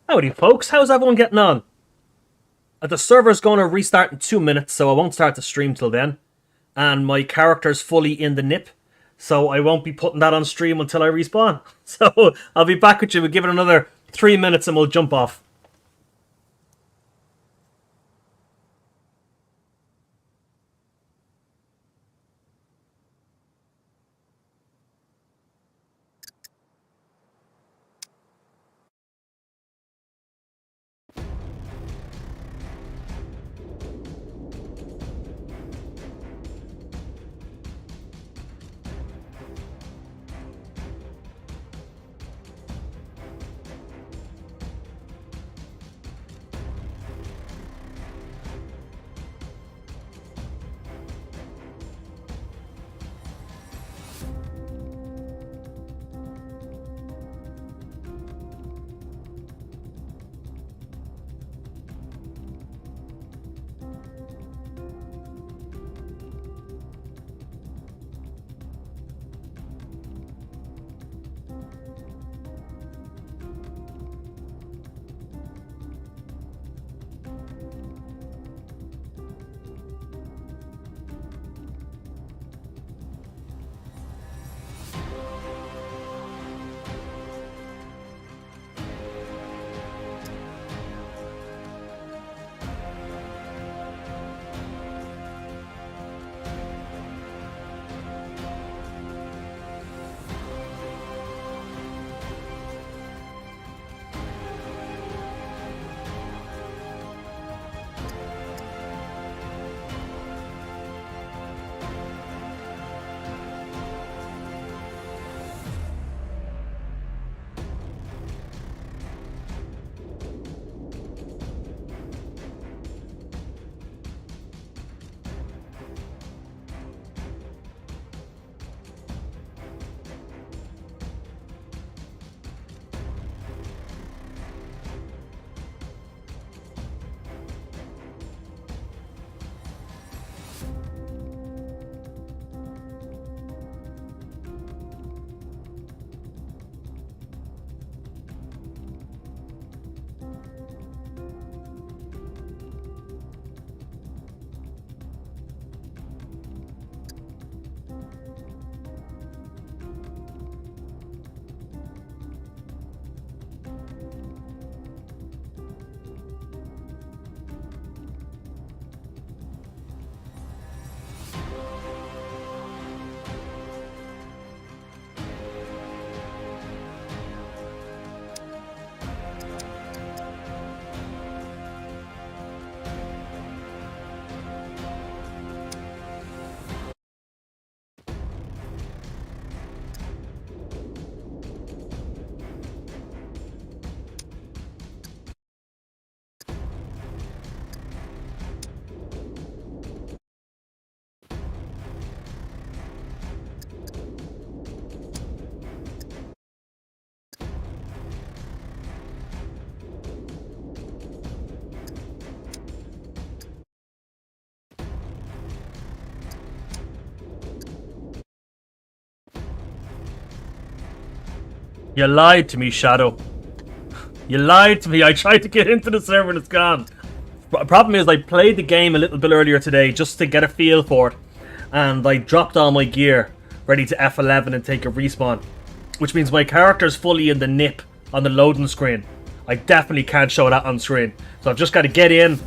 Howdy folks, how's everyone getting on? The server's going to restart in 2 minutes, so I won't start the stream till then. And my character's fully in the nip, so I won't be putting that on stream until I respawn. So I'll be back with you, we'll give it another 3 minutes and we'll jump off. You lied to me, Shadow. You lied to me. I tried to get into the server and it's gone. Problem is, I played the game a little bit earlier today just to get a feel for it. And I dropped all my gear, ready to F11 and take a respawn. Which means my character's fully in the nip on the loading screen. I definitely can't show that on screen. So I've just got to get in,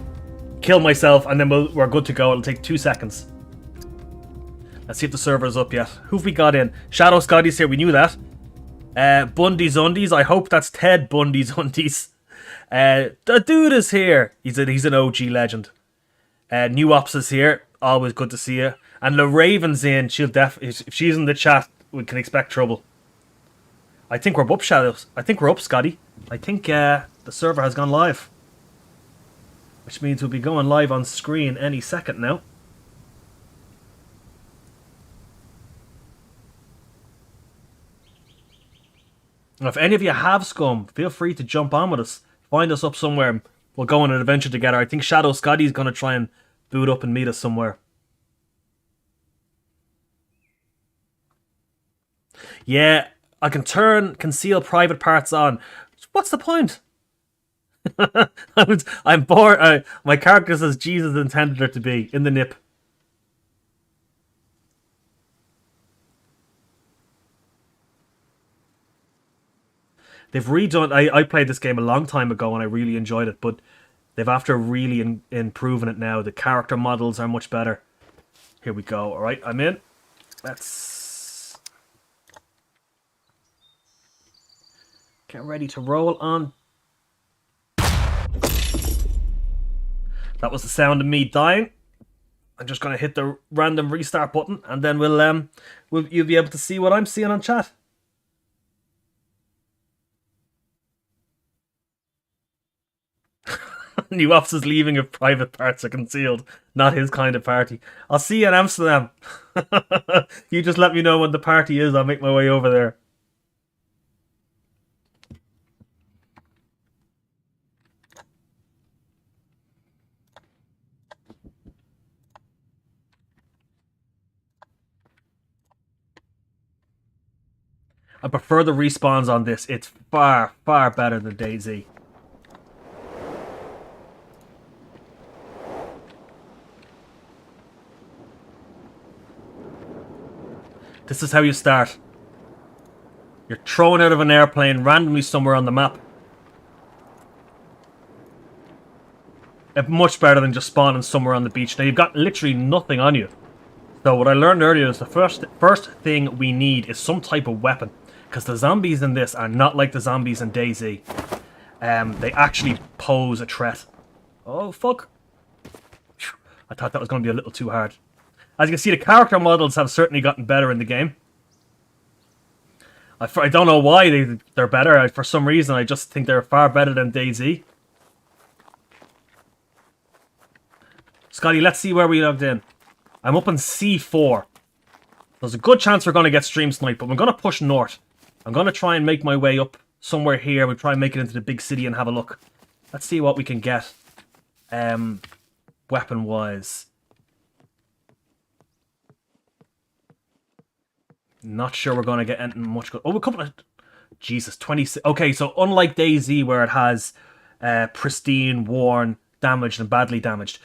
kill myself, and then we're good to go. It'll take 2 seconds. Let's see if the server's up yet. Who've we got in? Shadow Scotty's here, we knew that. Bundy's Undies. I hope that's Ted Bundy's Undies. The dude is here. He's an OG legend. New Ops is here. Always good to see you. And the Raven's in. If she's in the chat, we can expect trouble. I think we're up, Shadows. I think we're up, Scotty. I think the server has gone live. Which means we'll be going live on screen any second now. And if any of you have scum, feel free to jump on with us. Find us up somewhere. We'll go on an adventure together. I think Shadow Scotty's going to try and boot up and meet us somewhere. Yeah, I can conceal private parts on. What's the point? I'm bored. My character says Jesus intended her to be in the nip. They've redone. I played this game a long time ago and I really enjoyed it, but they've after really improving it now. The character models are much better. Here we go. All right, I'm in. Let's get ready to roll on. That was the sound of me dying. I'm just gonna hit the random restart button, and then you'll be able to see what I'm seeing on chat. New officers leaving if private parts are concealed. Not his kind of party. I'll see you in Amsterdam. You just let me know when the party is. I'll make my way over there. I prefer the respawns on this. It's far, far better than DayZ. This is how you start. You're thrown out of an airplane randomly somewhere on the map. It's much better than just spawning somewhere on the beach. Now you've got literally nothing on you. So what I learned earlier is the first thing we need is some type of weapon. Because the zombies in this are not like the zombies in DayZ. They actually pose a threat. Oh, fuck. I thought that was going to be a little too hard. As you can see, the character models have certainly gotten better in the game. I don't know why they're better. For some reason, I just think they're far better than DayZ. Scotty, let's see where we logged in. I'm up in C4. There's a good chance we're going to get stream sniped, but we're going to push north. I'm going to try and make my way up somewhere here. We'll try and make it into the big city and have a look. Let's see what we can get. Weapon-wise. Not sure we're going to get anything much good. Oh, a couple of... Jesus, 26... Okay, so unlike DayZ, where it has pristine, worn, damaged, and badly damaged,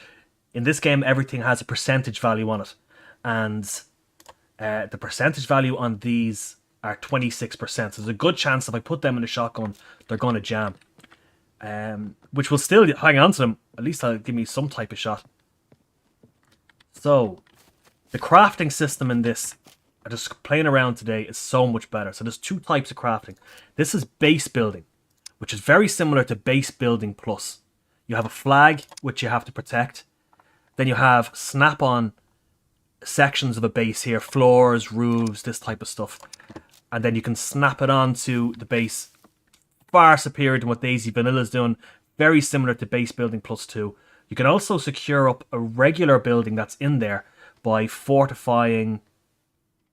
in this game, everything has a percentage value on it. And the percentage value on these are 26%. So there's a good chance if I put them in a shotgun, they're going to jam. Which will still hang on to them. At least that'll give me some type of shot. So, the crafting system in this, just playing around today, is so much better. So there's two types of crafting. This is base building, which is very similar to base building plus. You have a flag, which you have to protect. Then you have snap-on sections of a base here, floors, roofs, this type of stuff. And then you can snap it onto the base. Far superior to what DayZ Vanilla is doing. Very similar to base building plus 2. You can also secure up a regular building that's in there by fortifying...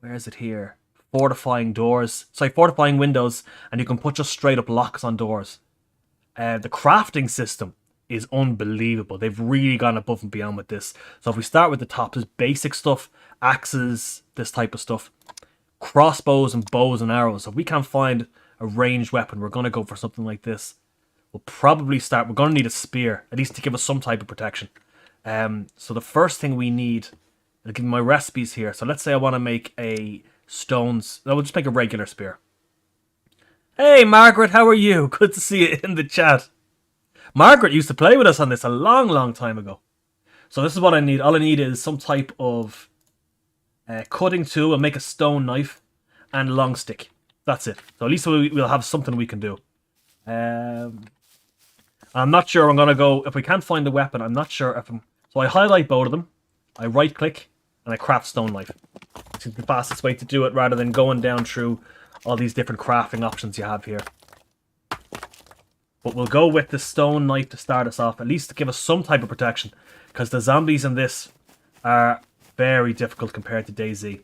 Where is it here? Fortifying doors. Sorry, fortifying windows. And you can put just straight up locks on doors. The crafting system is unbelievable. They've really gone above and beyond with this. So if we start with the top, there's basic stuff, axes, this type of stuff, crossbows and bows and arrows. If we can't find a ranged weapon, we're going to go for something like this. We'll probably start, we're going to need a spear, at least to give us some type of protection. So the first thing we need, I'll give you my recipes here. So let's say I want to make a stones, no, we'll just make a regular spear. Hey Margaret, how are you? Good to see you in the chat. Margaret used to play with us on this a long, long time ago. So this is what I need. All I need is some type of cutting tool. I'll make a stone knife and a long stick. That's it. So at least we'll have something we can do. I'm not sure I'm going to go... If we can't find the weapon, I'm not sure if I'm... So I highlight both of them. I right-click and I craft stone knife. It's the fastest way to do it rather than going down through all these different crafting options you have here. But we'll go with the stone knife to start us off, at least to give us some type of protection. Because the zombies in this are very difficult compared to DayZ.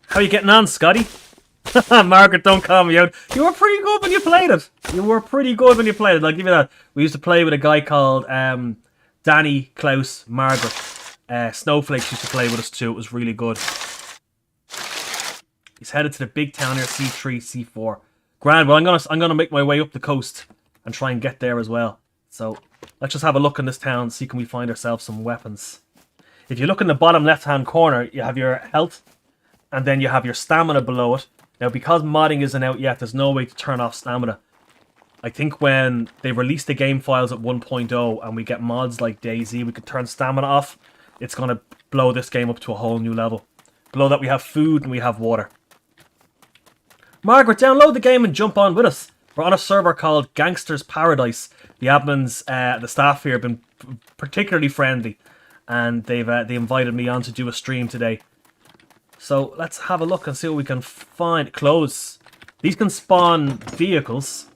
How you getting on, Scotty? Margaret, don't call me out. You were pretty good when you played it. You were pretty good when you played it, I'll give you that. We used to play with a guy called Danny, Klaus, Margaret. Snowflakes used to play with us too, it was really good. He's headed to the big town here, C3, C4. Grand. Well, I'm gonna make my way up the coast and try and get there as well. So let's just have a look in this town, see can we find ourselves some weapons. If you look in the bottom left-hand corner, you have your health, and then you have your stamina below it. Now, because modding isn't out yet, there's no way to turn off stamina. I think when they release the game files at 1.0 and we get mods like DayZ, we could turn stamina off. It's going to blow this game up to a whole new level. Below that, we have food and we have water. Margaret, download the game and jump on with us. We're on a server called Gangsters Paradise. The admins, the staff here have been particularly friendly, and they invited me on to do a stream today. So let's have a look and see what we can find. Clothes. These can spawn vehicles,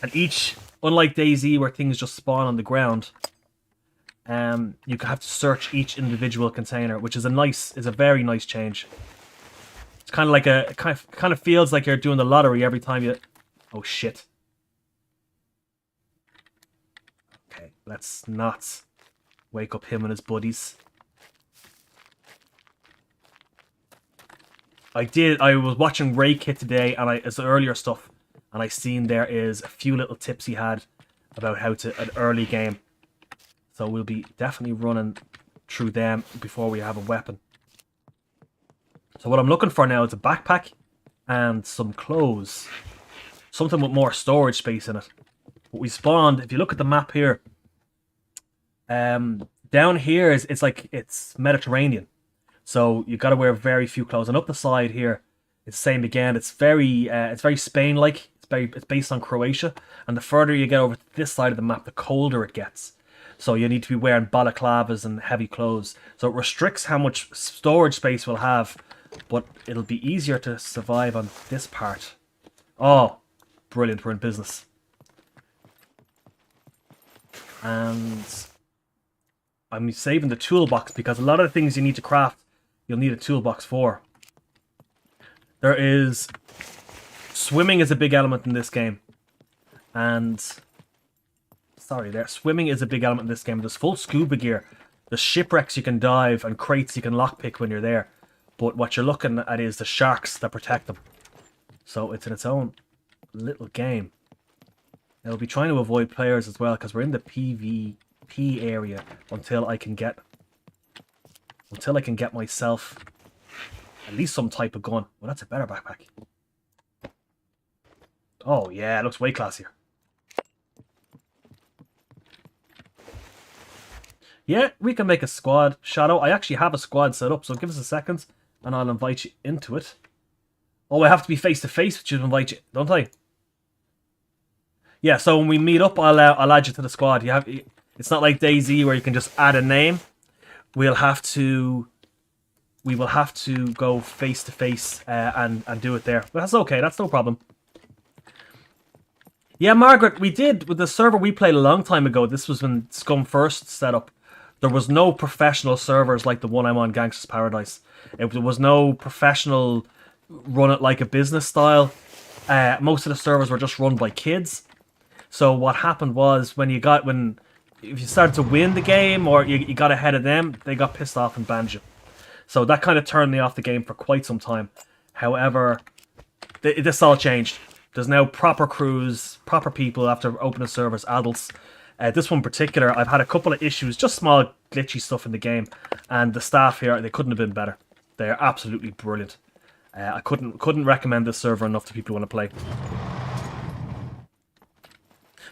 and each, unlike DayZ where things just spawn on the ground, you have to search each individual container, which is a very nice change. It's kind of like it kind of feels like you're doing the lottery every time you. Oh shit. Okay, let's not wake up him and his buddies. I was watching Ray Kit today, and it's earlier stuff, and I seen there is a few little tips he had about how to an early game. So we'll be definitely running through them before we have a weapon. So what I'm looking for now is a backpack and some clothes. Something with more storage space in it. What we spawned, if you look at the map here, down here it's Mediterranean. So you've got to wear very few clothes. And up the side here, it's the same again. It's very Spain-like. It's based on Croatia. And the further you get over to this side of the map, the colder it gets. So you need to be wearing balaclavas and heavy clothes. So it restricts how much storage space we'll have, but it'll be easier to survive on this part. Oh, brilliant. We're in business. And I'm saving the toolbox because a lot of the things you need to craft, you'll need a toolbox for. Swimming is a big element in this game. And swimming is a big element in this game. There's full scuba gear. There's shipwrecks you can dive and crates you can lockpick when you're there. But what you're looking at is the sharks that protect them. So it's in its own little game. Now we'll be trying to avoid players as well because we're in the PvP area until I can get myself at least some type of gun. Well, that's a better backpack. Oh yeah, it looks way classier. Yeah, we can make a squad. Shadow, I actually have a squad set up, so give us a second and I'll invite you into it. Oh, I have to be face to face with you to invite you, don't I? Yeah, so when we meet up, I'll add you to the squad. It's not like DayZ where you can just add a name. We will have to go face to face and do it there. But that's okay. That's no problem. Yeah, Margaret, we did with the server we played a long time ago. This was when Scum first set up. There was no professional servers like the one I'm on, Gangsters Paradise. There was no professional run it like a business style. Most of the servers were just run by kids. So what happened was if you started to win the game or you got ahead of them, they got pissed off and banned you. So that kind of turned me off the game for quite some time. However, this all changed. There's now proper crews, proper people after opening servers, adults. This one in particular, I've had a couple of issues, just small glitchy stuff in the game. And the staff here, they couldn't have been better. They're absolutely brilliant. I couldn't recommend this server enough to people who want to play.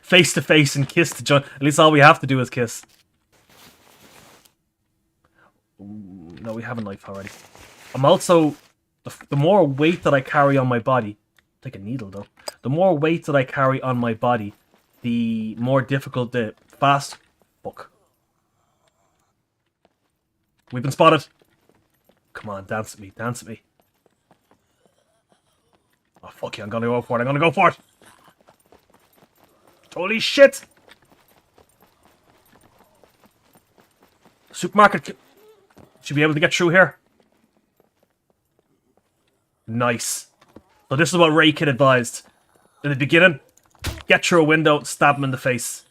Face to face and kiss to join. At least all we have to do is kiss. Ooh, no, we have a knife already. I'm also... The more weight that I carry on my body... Take a needle, though. The more weight that I carry on my body, the more difficult the fast... Fuck. We've been spotted. Come on, dance at me, dance at me. Oh, fuck you, I'm gonna go for it, I'm gonna go for it! Holy shit! Supermarket should be able to get through here. Nice. So this is what Ray Kid advised. In the beginning, get through a window, stab him in the face.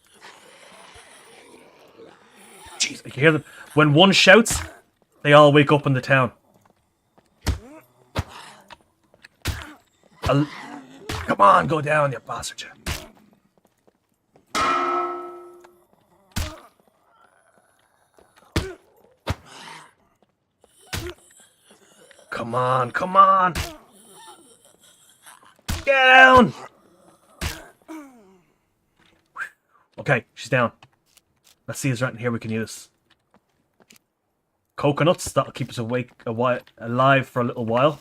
Jeez, I can hear them. When one shouts, they all wake up in the town. Come on, go down, you bastard. Come on, come on. Get down. Okay, she's down. Let's see, is there anything here we can use? Coconuts, that'll keep us alive for a little while.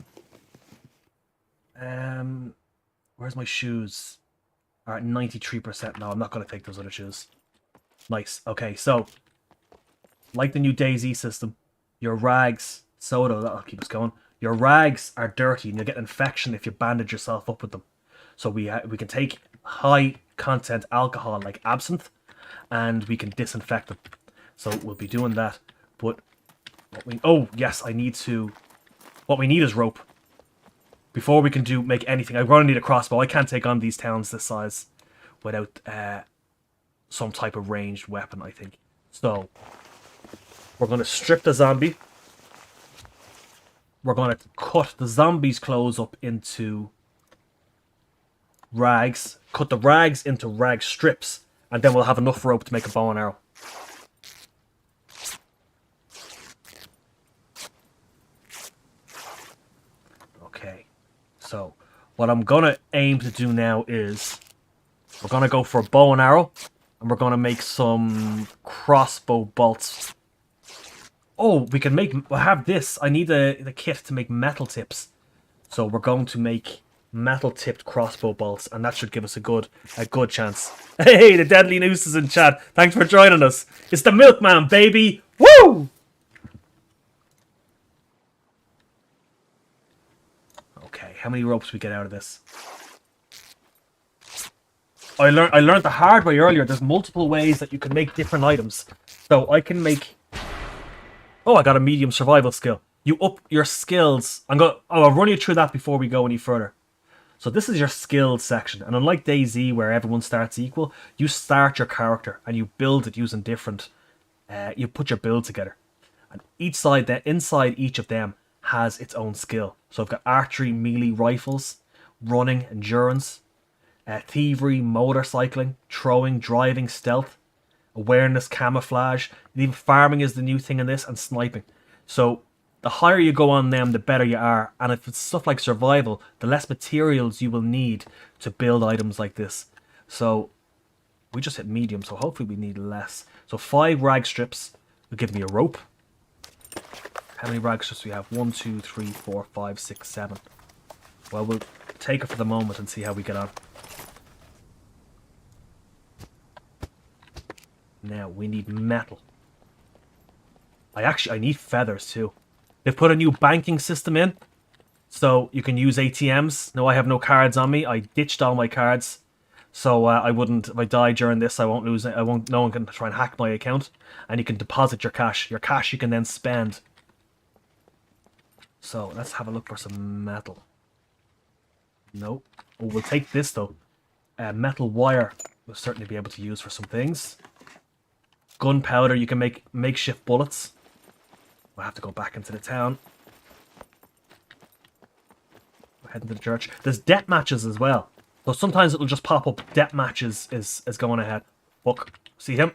Where's my shoes? Alright, 93%. No, I'm not going to take those other shoes. Nice. Okay, so, like the new DayZ system, your rags, soda, that'll keep us going. Your rags are dirty and you'll get infection if you bandage yourself up with them. So we can take high content alcohol like absinthe and we can disinfect them. So we'll be doing that. But oh yes, what we need is rope. Before we can make anything, I'm going to need a crossbow. I can't take on these towns this size without some type of ranged weapon, I think. So we're going to strip the zombie. We're going to cut the zombie's clothes up into rags. Cut the rags into rag strips. And then we'll have enough rope to make a bow and arrow. Okay. So, what I'm going to aim to do now is we're going to go for a bow and arrow. And we're going to make some crossbow bolts. Oh, we'll have this. I need the kit to make metal tips. So we're going to make metal tipped crossbow bolts, and that should give us a good chance. Hey, the Deadly Noose is in chat. Thanks for joining us. It's the Milkman, baby. Woo! Okay, how many ropes we get out of this? I learned the hard way earlier. There's multiple ways that you can make different items. So I can make... Oh, I got a medium survival skill. You up your skills. I'll run you through that before we go any further. So this is your skills section. And unlike DayZ, where everyone starts equal, you start your character and you build it using different... you put your build together. And inside each of them has its own skill. So I've got archery, melee, rifles, running, endurance, thievery, motorcycling, throwing, driving, stealth, awareness, camouflage, and even farming is the new thing in this, and sniping. So the higher you go on them, the better you are. And if it's stuff like survival, the less materials you will need to build items like this. So we just hit medium, so hopefully we need less. So 5 rag strips will give me a rope. How many rag strips do we have? 1, 2, 3, 4, 5, 6, 7. Well, we'll take it for the moment and see how we get on. Now, we need metal. I need feathers too. They've put a new banking system in, so you can use ATMs. Now, I have no cards on me. I ditched all my cards, so I wouldn't. If I die during this, I won't lose it. No one can try and hack my account, and you can deposit your cash. Your cash you can then spend. So let's have a look for some metal. Nope. Oh, we'll take this though. Metal wire we'll certainly be able to use for some things. Gunpowder, you can make makeshift bullets. We'll have to go back into the town. We're heading to the church. There's death matches as well. So sometimes it'll just pop up death matches is going ahead. Fuck. See him?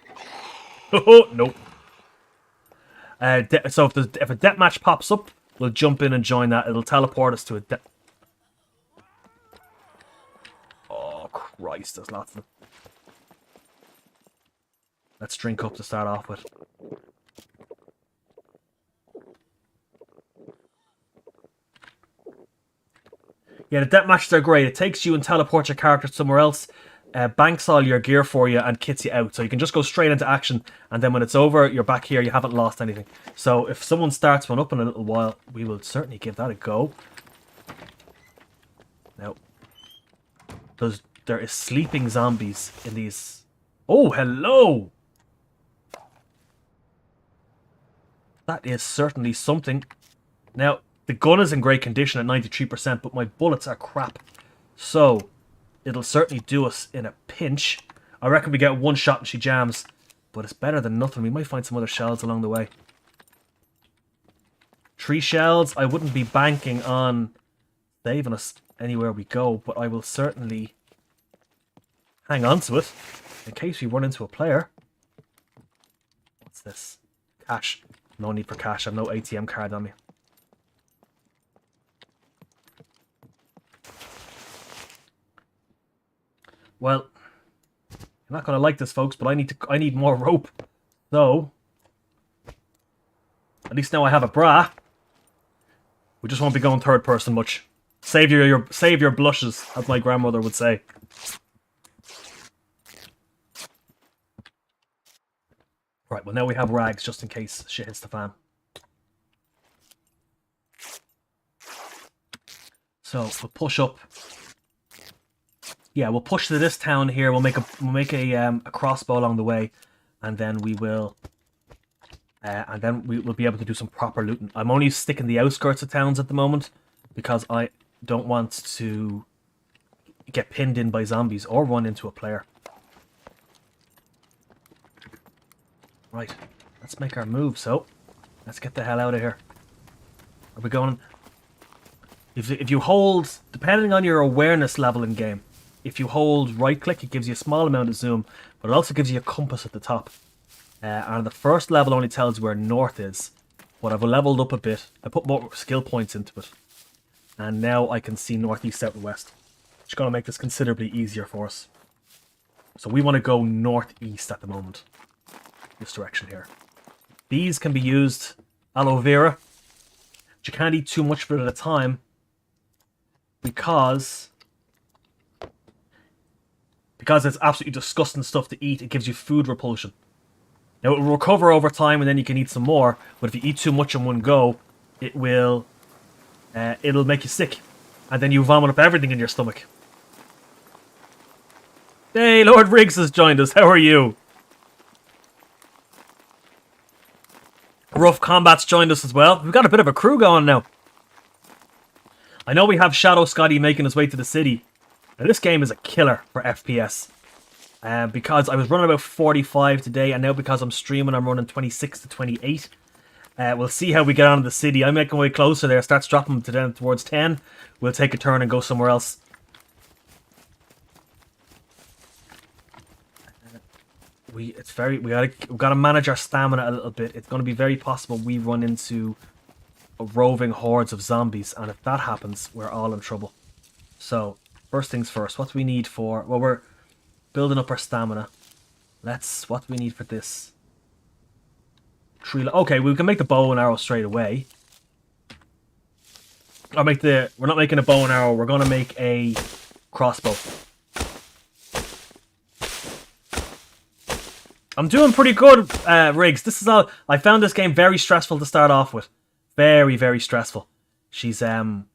Oh, nope. So if a death match pops up, we'll jump in and join that. It'll teleport us to a death... Oh, Christ, there's lots of them. Let's drink up to start off with. Yeah, the death matches are great. It takes you and teleports your character somewhere else, banks all your gear for you, and kits you out. So you can just go straight into action, and then when it's over, you're back here, you haven't lost anything. So if someone starts one up in a little while, we will certainly give that a go. Now, there is sleeping zombies in these... Oh, hello! That is certainly something. Now, the gun is in great condition at 93%, but my bullets are crap. So, it'll certainly do us in a pinch. I reckon we get one shot and she jams. But it's better than nothing. We might find some other shells along the way. 3 shells. I wouldn't be banking on saving us. anywhere we go, but I will certainly hang on to it in case we run into a player. What's this? Cash. No need for cash. I have no ATM card on me. Well, you're not gonna like this, folks, but I need more rope. So at least now I have a bra. We just won't be going third person much. Save your blushes, as my grandmother would say. Right, well now we have rags just in case shit hits the fan. So we'll push up. Yeah, we'll push to this town here. We'll make a crossbow along the way, and then we will be able to do some proper looting. I'm only sticking the outskirts of towns at the moment because I don't want to get pinned in by zombies or run into a player. Right, let's make our move. So let's get the hell out of here. Are we going? If you hold, depending on your awareness level in game, if you hold right click, it gives you a small amount of zoom, but it also gives you a compass at the top. And the first level only tells you where north is. But I've leveled up a bit. I put more skill points into it. And now I can see northeast, south, and west. Which is going to make this considerably easier for us. So we want to go northeast at the moment. This direction here. These can be used aloe vera. But you can't eat too much of it at a time. Because it's absolutely disgusting stuff to eat. It gives you food repulsion. Now it will recover over time and then you can eat some more. But if you eat too much in one go, it'll make you sick. And then you vomit up everything in your stomach. Hey, Lord Riggs has joined us. How are you? Rough Combat's joined us as well. We've got a bit of a crew going now. I know we have Shadow Scotty making his way to the city. Now this game is a killer for FPS. Because I was running about 45 today, and now because I'm streaming, I'm running 26 to 28. We'll see how we get on in the city. I'm making my way closer there. Starts dropping to down towards 10. We'll take a turn and go somewhere else. We've got to manage our stamina a little bit. It's going to be very possible we run into roving hordes of zombies, and if that happens, we're all in trouble. So first things first. What do we need for? Well, we're building up our stamina. What do we need for this? Okay, we can make the bow and arrow straight away. We're not making a bow and arrow. We're gonna make a crossbow. I'm doing pretty good, Riggs. This is all. I found this game very stressful to start off with. Very, very stressful. She's put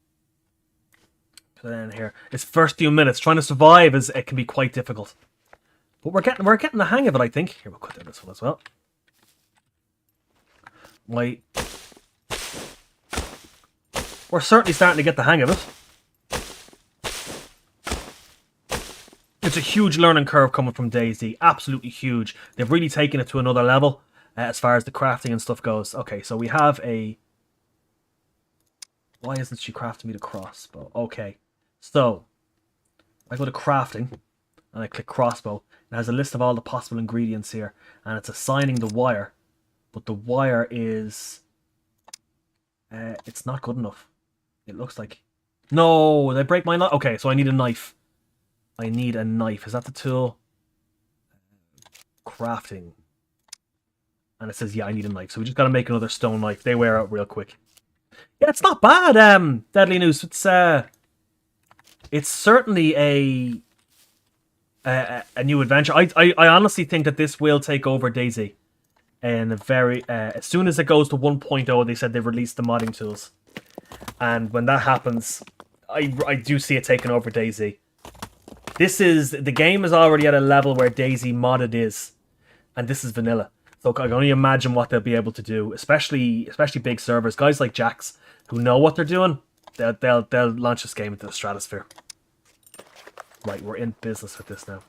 it in here. It's first few minutes. Trying to survive it can be quite difficult. But we're getting the hang of it, I think. Here, we'll cut down this one as well. We're certainly starting to get the hang of it. It's a huge learning curve coming from DayZ. Absolutely huge. They've really taken it to another level as far as the crafting and stuff goes. Okay, so we have a... Why isn't she crafting me the crossbow? Okay, so I go to crafting and I click crossbow. It has a list of all the possible ingredients here, and it's assigning the wire, but the wire is it's not good enough. It looks like no, they break my knife. Okay, so I need a knife. I need a knife. Is that the tool? Crafting, and it says yeah, I need a knife. So we just got to make another stone knife. They wear out real quick. Yeah, it's not bad. Deadly News. It's certainly a new adventure. I honestly think that this will take over DayZ. And as soon as it goes to 1.0, they said they've released the modding tools. And when that happens, I do see it taking over DayZ. The game is already at a level where DayZ modded is. And this is vanilla. So I can only imagine what they'll be able to do, especially big servers. Guys like Jax, who know what they're doing, they'll launch this game into the stratosphere. Right, we're in business with this now.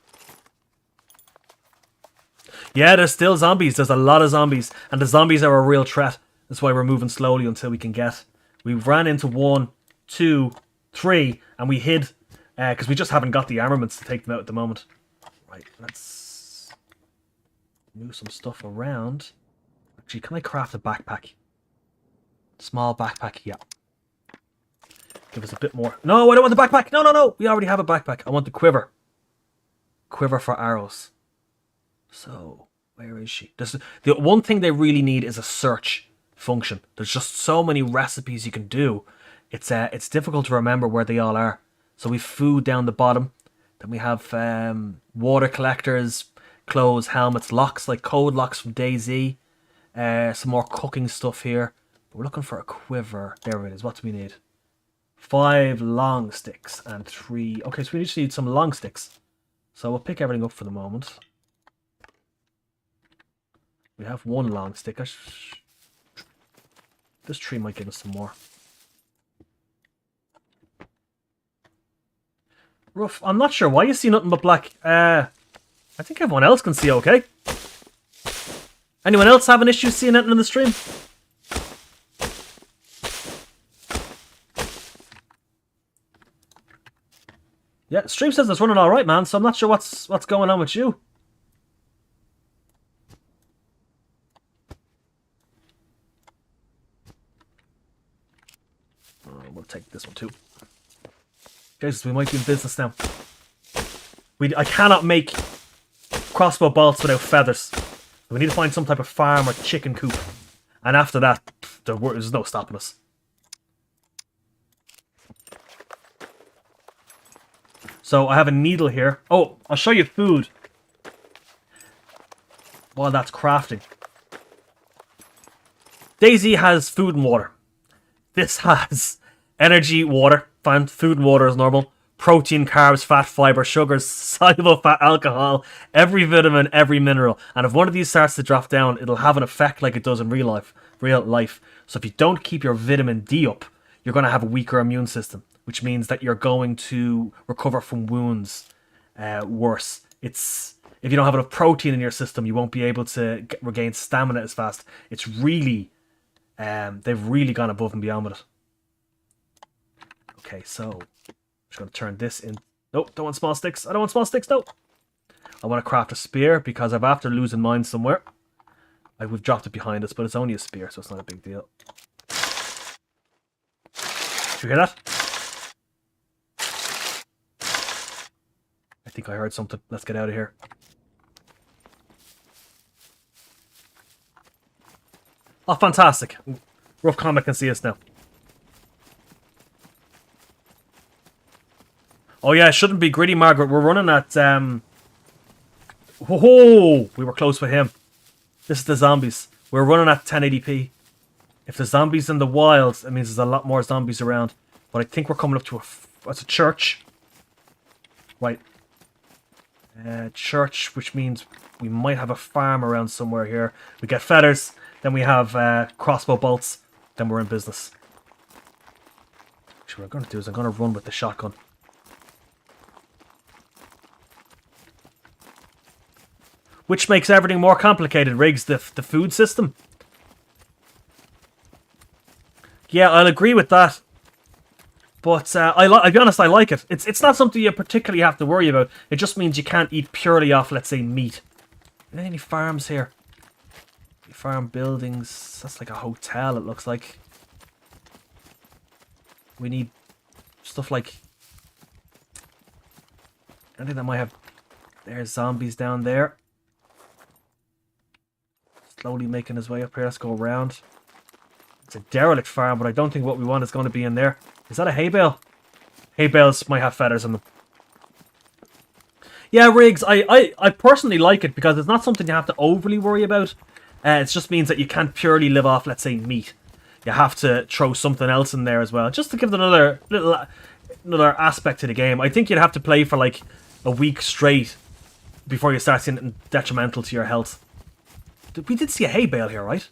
Yeah, there's still zombies. There's a lot of zombies. And the zombies are a real threat. That's why we're moving slowly until we can get... We've ran into 1, 2, 3, and we hid because we just haven't got the armaments to take them out at the moment. Right, let's move some stuff around. Actually, can I craft a backpack? Small backpack, yeah. Give us a bit more. No, I don't want the backpack. No, no, no. We already have a backpack. I want the quiver. Quiver for arrows. So, where is she? The one thing they really need is a search function. There's just so many recipes you can do. It's difficult to remember where they all are. So we've food down the bottom. Then we have water collectors, clothes, helmets, locks, like code locks from DayZ. Some more cooking stuff here. But we're looking for a quiver. There it is. What do we need? 5 long sticks and 3... Okay, so we just need some long sticks. So we'll pick everything up for the moment. We have 1 long stick. This tree might give us some more. Rough. I'm not sure why you see nothing but black. I think everyone else can see okay. Anyone else having issues seeing anything in the stream? Yeah, stream says it's running alright, man, so I'm not sure what's going on with you. We'll take this one too. Jesus, we might be in business now. I cannot make crossbow bolts without feathers. We need to find some type of farm or chicken coop. And after that, there's no stopping us. So I have a needle here. Oh, I'll show you food while that's crafting. DayZ has food and water. This has energy, water, food and water is normal. Protein, carbs, fat, fiber, sugars, soluble fat, alcohol, every vitamin, every mineral. And if one of these starts to drop down, it'll have an effect like it does in real life. So if you don't keep your vitamin D up, you're going to have a weaker immune system, which means that you're going to recover from wounds worse. If you don't have enough protein in your system, you won't be able to regain stamina as fast. It's really, they've really gone above and beyond with it. Okay, so I'm just going to turn this in. Nope, don't want small sticks. I don't want small sticks, no. I want to craft a spear because I'm after losing mine somewhere. We've dropped it behind us, but it's only a spear, so it's not a big deal. Did you hear that? I think I heard something. Let's get out of here. Oh, fantastic. Rough Comic can see us now. Oh yeah, it shouldn't be greedy, Margaret. We're running at... Whoa! We were close with him. This is the zombies. We're running at 1080p. If there's zombies in the wild, it means there's a lot more zombies around. But I think we're coming up to a church. Right. Church, which means we might have a farm around somewhere here. We get feathers, then we have crossbow bolts, then we're in business. Actually, what I'm going to do is I'm going to run with the shotgun. Which makes everything more complicated, Riggs, the food system. Yeah, I'll agree with that. But I'll be honest, I like it. It's not something you particularly have to worry about. It just means you can't eat purely off, let's say, meat. Are there any farms here? Farm buildings. That's like a hotel, it looks like. We need stuff like... anything that might have... There's zombies down there. Slowly making his way up here. Let's go around. It's a derelict farm, but I don't think what we want is going to be in there. Is that a hay bale? Hay bales might have feathers in them. Yeah, Riggs, I personally like it because it's not something you have to overly worry about. It just means that you can't purely live off, let's say, meat. You have to throw something else in there as well, just to give it another aspect to the game. I think you'd have to play for like a week straight before you start seeing it detrimental to your health. We did see a hay bale here, right?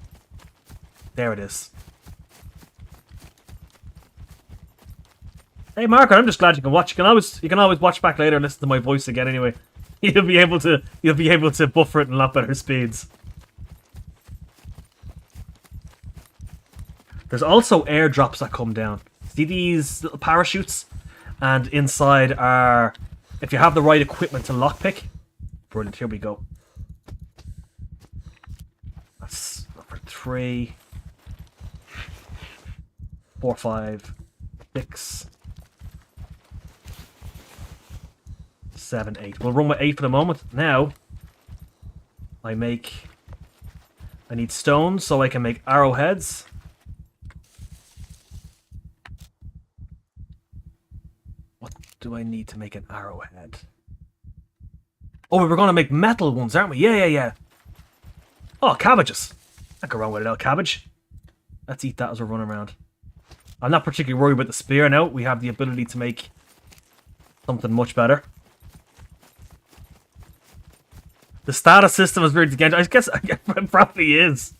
There it is. Hey, Margaret, I'm just glad you can watch. You can always watch back later and listen to my voice again. Anyway, you'll be able to buffer it in a lot better speeds. There's also airdrops that come down. See these little parachutes? And inside are, if you have the right equipment to lockpick, brilliant. Here we go. That's number 3, 4, 5, 6, 7, 8. We'll run with 8 for the moment. Now, I need stones so I can make arrowheads. What do I need to make an arrowhead? Oh, we're going to make metal ones, aren't we? Yeah. Oh, cabbages. I can run with it out, cabbage. Let's eat that as we're running around. I'm not particularly worried about the spear now. We have the ability to make something much better. The status system is weird again. I guess it probably is.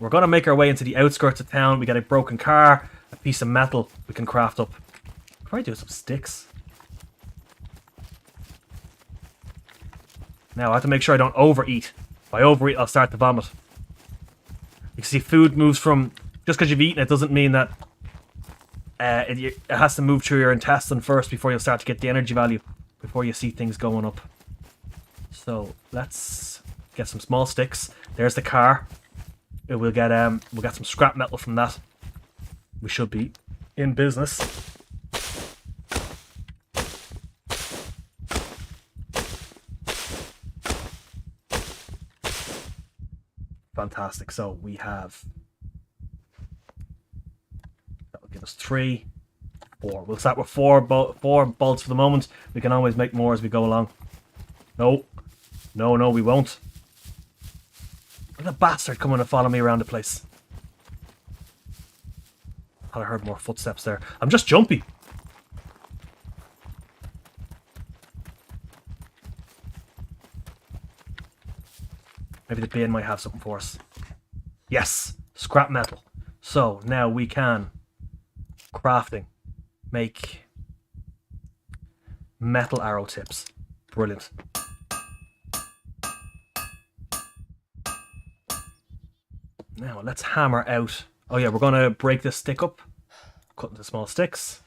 We're going to make our way into the outskirts of town. We got a broken car, a piece of metal we can craft up. Try do some sticks. Now, I have to make sure I don't overeat. If I overeat, I'll start to vomit. You can see food moves from... Just because you've eaten it doesn't mean that it has to move through your intestine first before you'll start to get the energy value, before you see things going up. So let's get some small sticks. There's the car. We'll get some scrap metal from that. We should be in business. Fantastic. So we have... That will give us 3, 4. We'll start with 4 bolts for the moment. We can always make more as we go along. No, we won't. Look at the bastard coming to follow me around the place. I heard more footsteps there. I'm just jumpy. Maybe the bin might have something for us. Yes, scrap metal. So now we can crafting, make metal arrow tips. Brilliant. Now let's hammer out. Oh yeah, we're gonna break this stick up, cut into small sticks.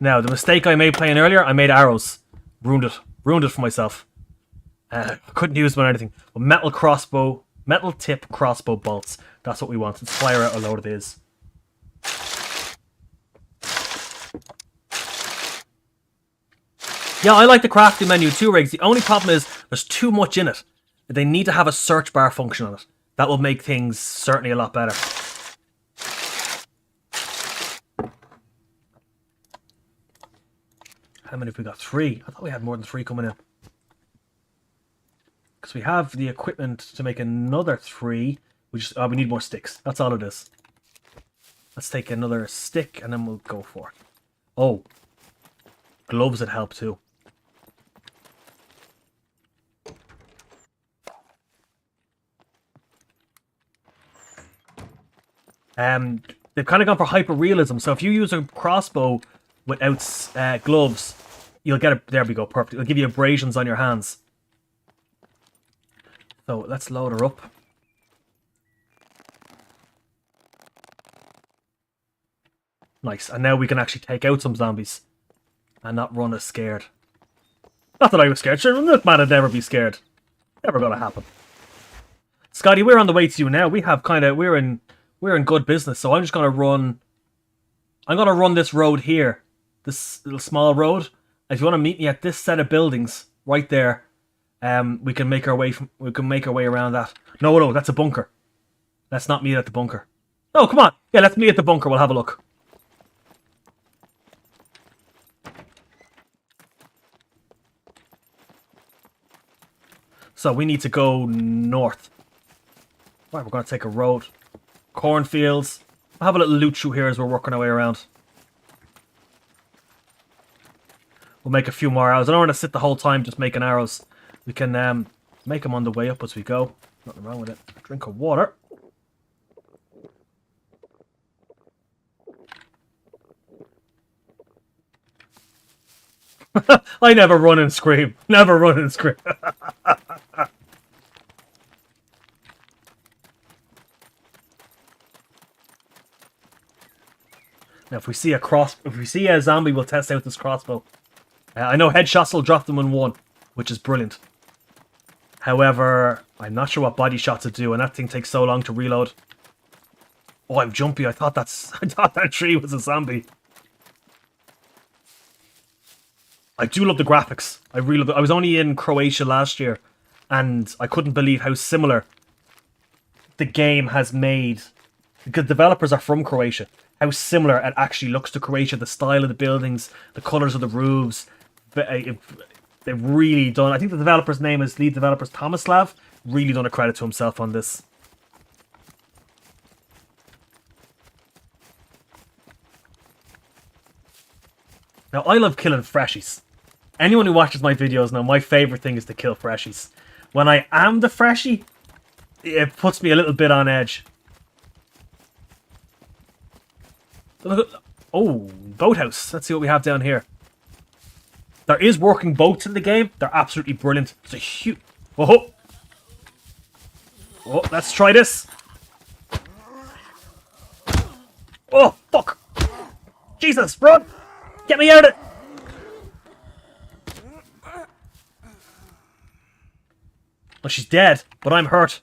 Now, the mistake I made playing earlier, I made arrows. Ruined it for myself. Couldn't use them on anything. But metal tip crossbow bolts. That's what we want. Let's fire out a load of these. Yeah, I like the crafting menu too, Riggs. The only problem is there's too much in it. They need to have a search bar function on it. That will make things certainly a lot better. How many have we got? 3. I thought we had more than 3 coming in. Because we have the equipment to make another 3. We need more sticks. That's all it is. Let's take another stick and then we'll go for it. Oh. Gloves would help too. They've kind of gone for hyper-realism. So if you use a crossbow without gloves, you'll get it. There we go, perfect. It'll give you abrasions on your hands. So let's load her up. Nice, and now we can actually take out some zombies and not run as scared. Not that I was scared. Sure, that man would never be scared. Never gonna happen. Scotty, we're on the way to you now. We're in good business. So I'm just gonna run. I'm gonna run this road here. This little small road. If you want to meet me at this set of buildings right there, we can make our way around that. No, that's a bunker. Let's not meet at the bunker. Oh, come on. Yeah, let's meet at the bunker. We'll have a look. So we need to go north. Right, we're going to take a road. Cornfields. We'll have a little loot through here as we're working our way around. We'll make a few more arrows. I don't want to sit the whole time just making arrows. We can make them on the way up as we go. Nothing wrong with it. A drink of water. I never run and scream. Never run and scream. Now, if we see a zombie, we'll test out this crossbow. I know headshots will drop them in one, which is brilliant. However, I'm not sure what body shots will do, and that thing takes so long to reload. Oh, I'm jumpy. I thought that tree was a zombie. I do love the graphics. I really love it. I was only in Croatia last year, and I couldn't believe how similar the game has made. Because developers are from Croatia. How similar it actually looks to Croatia. The style of the buildings, the colours of the roofs. They've really done... I think the developer's name is lead developer's Tomislav. Really done a credit to himself on this. Now, I love killing freshies. Anyone who watches my videos know my favourite thing is to kill freshies. When I am the freshie, it puts me a little bit on edge. Oh, boathouse. Let's see what we have down here. There is working boats in the game. They're absolutely brilliant. It's a huge... Whoa. Oh, let's try this. Oh, fuck. Jesus, run. Get me out of it. Well, she's dead, but I'm hurt.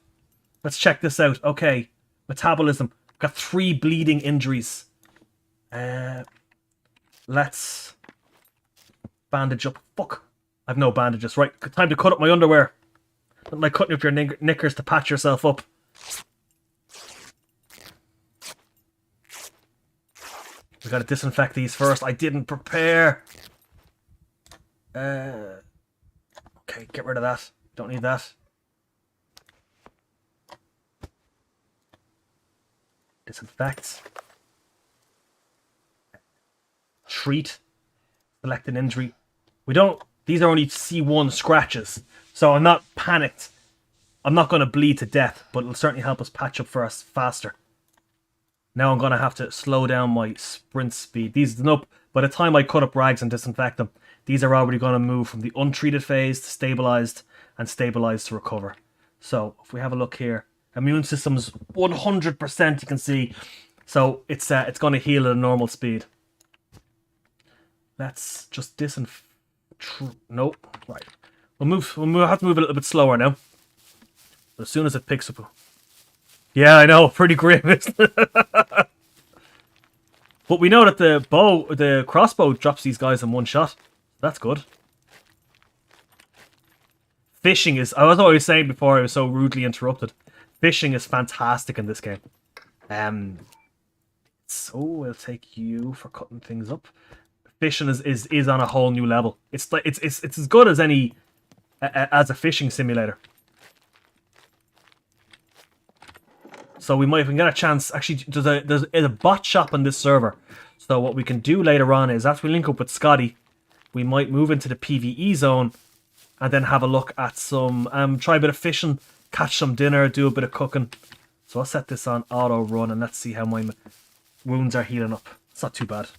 Let's check this out. Okay. Metabolism. Got 3 bleeding injuries. Let's bandage up. Fuck. I've no bandages. Right, time to cut up my underwear. Not like cutting up your knickers to patch yourself up. We gotta disinfect these first. I didn't prepare. Okay, get rid of that. Don't need that. Disinfect. Treat. Select an injury. These are only C1 scratches, so I'm not panicked. I'm not going to bleed to death, but it'll certainly help us patch up for us faster. Now I'm going to have to slow down my sprint speed. By the time I cut up rags and disinfect them, these are already going to move from the untreated phase to stabilized and stabilized to recover. So if we have a look here, immune system's 100%, you can see. So it's going to heal at a normal speed. Let's just disinfect. Nope. Right. We'll have to move a little bit slower now. But as soon as it picks up. Yeah, I know. Pretty grim, isn't it? But we know that the crossbow drops these guys in one shot. That's good. Fishing is... I was always saying before I was so rudely interrupted. Fishing is fantastic in this game. So we'll take you for cutting things up. Fishing is on a whole new level. It's like it's as good as any as a fishing simulator. So we can get a chance. Actually, there's a bot shop on this server. So what we can do later on is after we link up with Scotty, we might move into the PvE zone and then have a look at some try a bit of fishing, catch some dinner, do a bit of cooking. So I'll set this on auto run and let's see how my wounds are healing up. It's not too bad.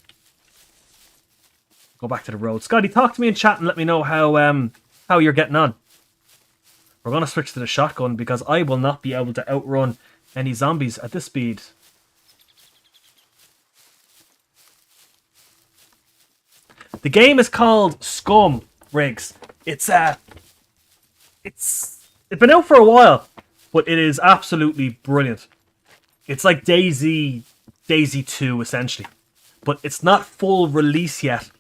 Go back to the road. Scotty, talk to me in chat and let me know how you're getting on. We're going to switch to the shotgun because I will not be able to outrun any zombies at this speed. The game is called Scum, Riggs. It's been out for a while, but it is absolutely brilliant. It's like DayZ 2 essentially, but it's not full release yet.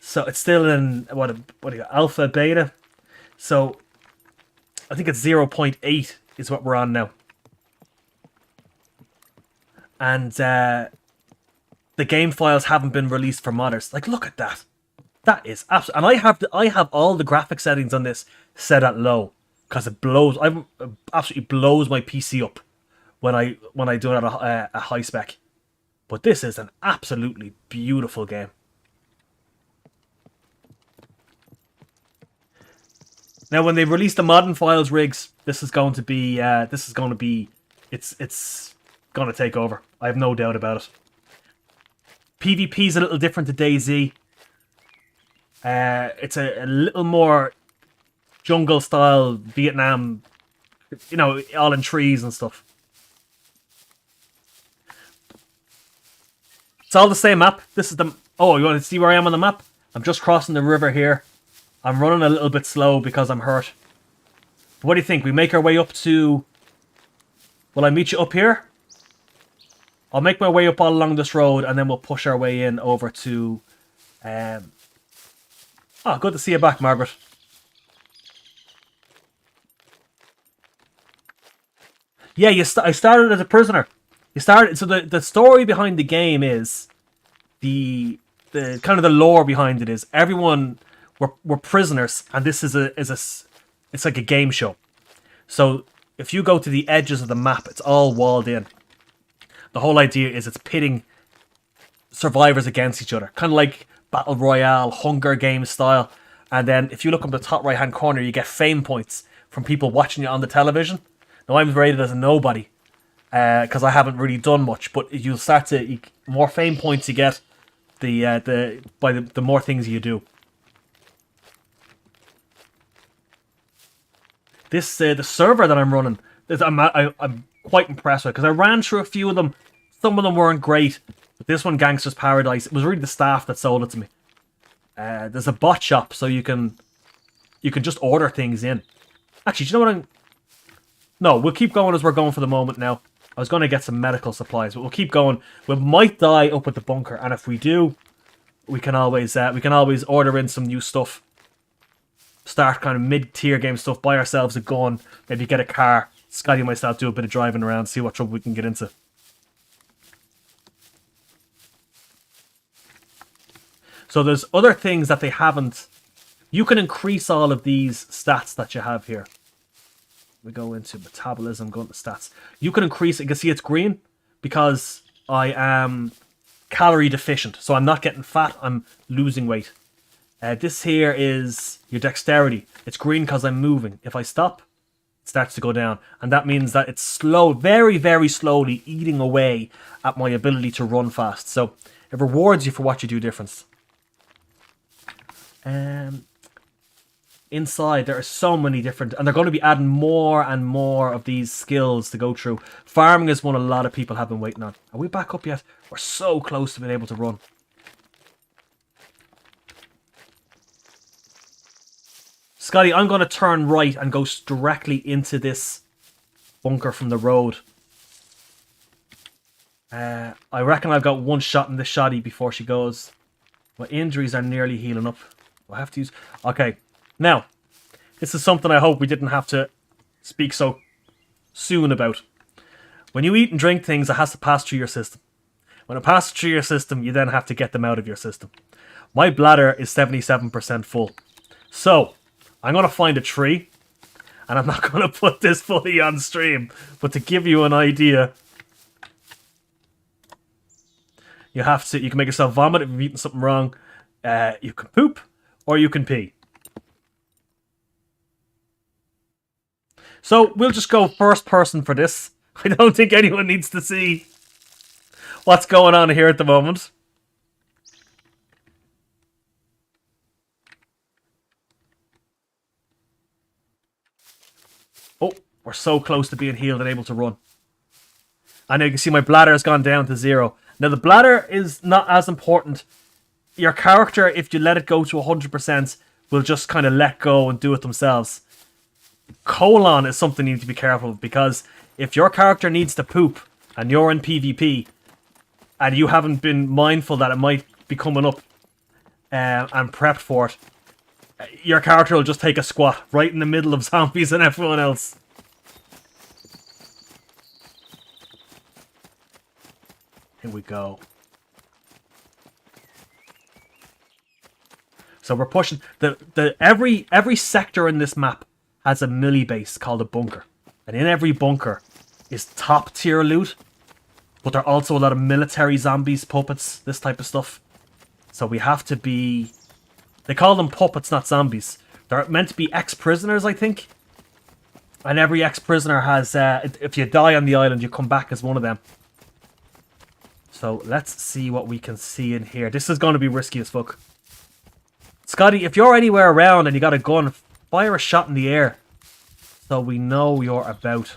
So it's still in alpha beta. So I think it's 0.8 is what we're on now. And the game files haven't been released for modders. Like, look at that. That is absolutely... And I have all the graphic settings on this set at low. Because it absolutely blows my PC up when I do it at a high spec. But this is an absolutely beautiful game. Now, when they release the modding files, Riggs, it's going to take over. I have no doubt about it. PvP is a little different to DayZ. It's a little more jungle style Vietnam, all in trees and stuff. It's all the same map. This is the... Oh, you want to see where I am on the map? I'm just crossing the river here. I'm running a little bit slow because I'm hurt. But what do you think? We make our way up to... Will I meet you up here? I'll make my way up all along this road and then we'll push our way in over to... Oh, good to see you back, Margaret. Yeah, I started as a prisoner. You started... So the story behind the game is... The kind of the lore behind it is everyone were prisoners, and this is it's like a game show. So if you go to the edges of the map, it's all walled in. The whole idea is it's pitting survivors against each other, kind of like Battle Royale, Hunger Games style. And then if you look up the top right hand corner, you get fame points from people watching you on the television. Now I'm rated as a nobody because I haven't really done much, but you'll start to more fame points you get. The more things you do. This the server that I'm running, I'm quite impressed with because I ran through a few of them. Some of them weren't great, but this one, Gangsters Paradise, it was really the staff that sold it to me. There's a bot shop, so you can just order things in. Actually, do you know what No, we'll keep going as we're going for the moment now. I was going to get some medical supplies, but we'll keep going. We might die up at the bunker, and if we do, we can always order in some new stuff. Start kind of mid-tier game stuff, buy ourselves a gun, maybe get a car. Scotty and myself do a bit of driving around, see what trouble we can get into. So there's other things that they haven't... You can increase all of these stats that you have here. We go into metabolism, go into stats. You can increase it. You can see it's green because I am calorie deficient. So I'm not getting fat, I'm losing weight. This here is your dexterity. It's green because I'm moving. If I stop, it starts to go down. And that means that it's slow, very, very slowly eating away at my ability to run fast. So it rewards you for what you do different. Inside, there are so many different... And they're going to be adding more and more of these skills to go through. Farming is one a lot of people have been waiting on. Are we back up yet? We're so close to being able to run. Scotty, I'm going to turn right and go directly into this bunker from the road. I reckon I've got one shot in this shotty before she goes. My injuries are nearly healing up. I have to use... Okay. Now, this is something I hope we didn't have to speak so soon about. When you eat and drink things, it has to pass through your system. When it passes through your system, you then have to get them out of your system. My bladder is 77% full. So, I'm going to find a tree, and I'm not going to put this fully on stream, but to give you an idea, you can make yourself vomit if you've eaten something wrong. You can poop, or you can pee. So, we'll just go first person for this. I don't think anyone needs to see what's going on here at the moment. Oh, we're so close to being healed and able to run. And now you can see my bladder has gone down to 0. Now, the bladder is not as important. Your character, if you let it go to 100%, will just kind of let go and do it themselves. Colon is something you need to be careful of, because if your character needs to poop and you're in PvP and you haven't been mindful that it might be coming up and prepped for it, your character will just take a squat right in the middle of zombies and everyone else. Here we go. So we're pushing every sector in this map has a melee base called a bunker. And in every bunker is top tier loot. But there are also a lot of military zombies, puppets, this type of stuff. So we have to be... They call them puppets, not zombies. They're meant to be ex-prisoners, I think. And every ex-prisoner has... if you die on the island, you come back as one of them. So let's see what we can see in here. This is going to be risky as fuck. Scotty, if you're anywhere around and you got a gun, fire a shot in the air so we know you're about.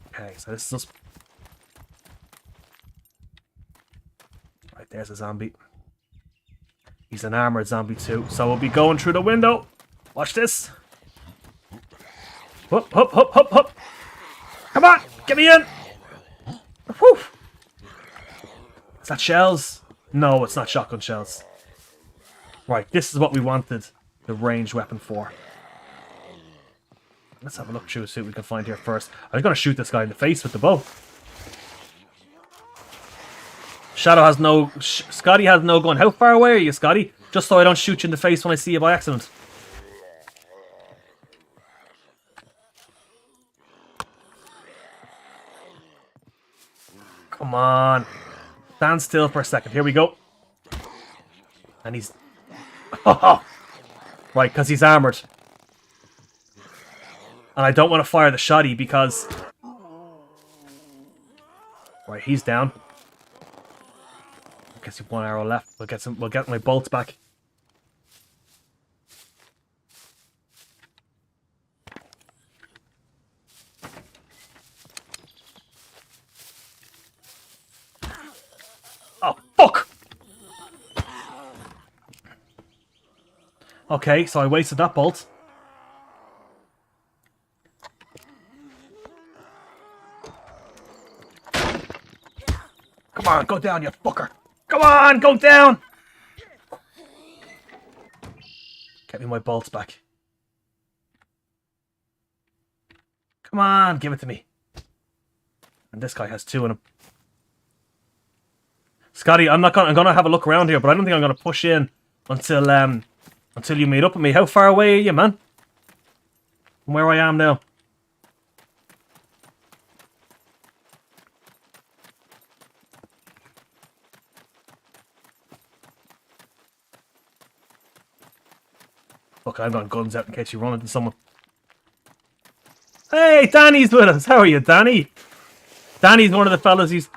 Okay, so this is us Right, there's a zombie. He's an armored zombie too, so we'll be going through the window. Watch this. Hup, hup, hup, hup, hup. Come on, get me in. Whew. Is that shells? No, it's not shotgun shells. Right, this is what we wanted the ranged weapon for. Let's have a look through, see what we can find here first. I'm going to shoot this guy in the face with the bow. Shadow has no... Scotty has no gun. How far away are you, Scotty? Just so I don't shoot you in the face when I see you by accident. Come on. Stand still for a second. Here we go. And he's... Right, because he's armoured. And I don't want to fire the shotty because... Right, he's down. I guess you have one arrow left. We'll get my bolts back. Oh, fuck! Okay, so I wasted that bolt. Come on, go down, you fucker! Come on, go down! Get me my bolts back. Come on, give it to me. And this guy has two in him. Scotty, I'm gonna have a look around here, but I don't think I'm gonna push in until you meet up with me. How far away are you, man? From where I am now. Look, I've got guns out in case you run into someone. Hey, Danny's with us. How are you, Danny? Danny's one of the fellas he's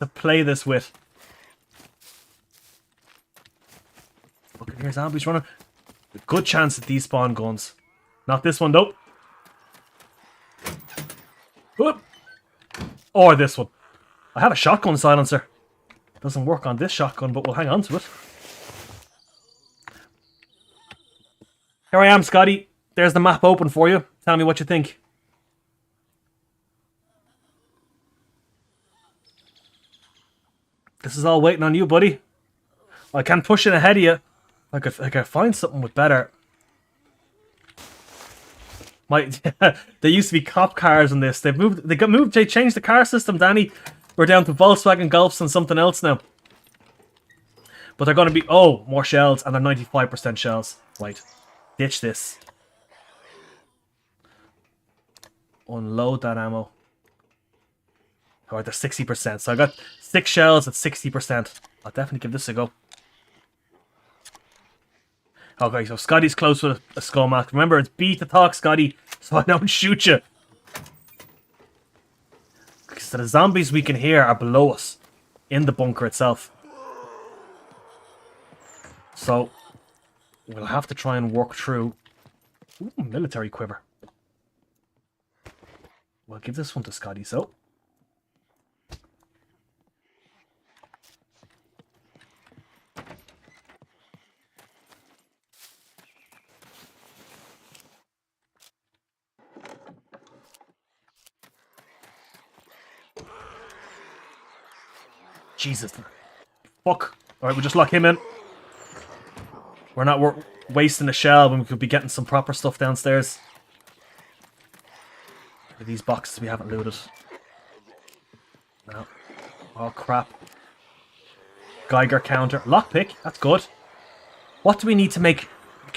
to play this with. Look, here's zombies running. A good chance that these spawn guns. Not this one, though. Whoop. Or this one. I have a shotgun silencer. Doesn't work on this shotgun, but we'll hang on to it. Here I am, Scotty. There's the map open for you. Tell me what you think. This is all waiting on you, buddy. I can't push it ahead of you. I could find something with better. There used to be cop cars in this. They changed the car system, Danny. We're down to Volkswagen Golfs and something else now. But they're going to be... Oh, more shells, and they're 95% shells. Right. Ditch this. Unload that ammo. Alright, they're 60%. So I got 6 shells at 60%. I'll definitely give this a go. Okay, so Scotty's close with a skull mask. Remember, it's B to talk, Scotty, so I don't shoot you. So the zombies we can hear are below us in the bunker itself. So we'll have to try and work through. Ooh, military quiver. We'll give this one to Scotty, so. Jesus. Fuck. Alright, we'll just lock him in. We're not wasting a shell when we could be getting some proper stuff downstairs. Look at these boxes we haven't looted. No. Oh, crap. Geiger counter. Lockpick. That's good. What do we need to make...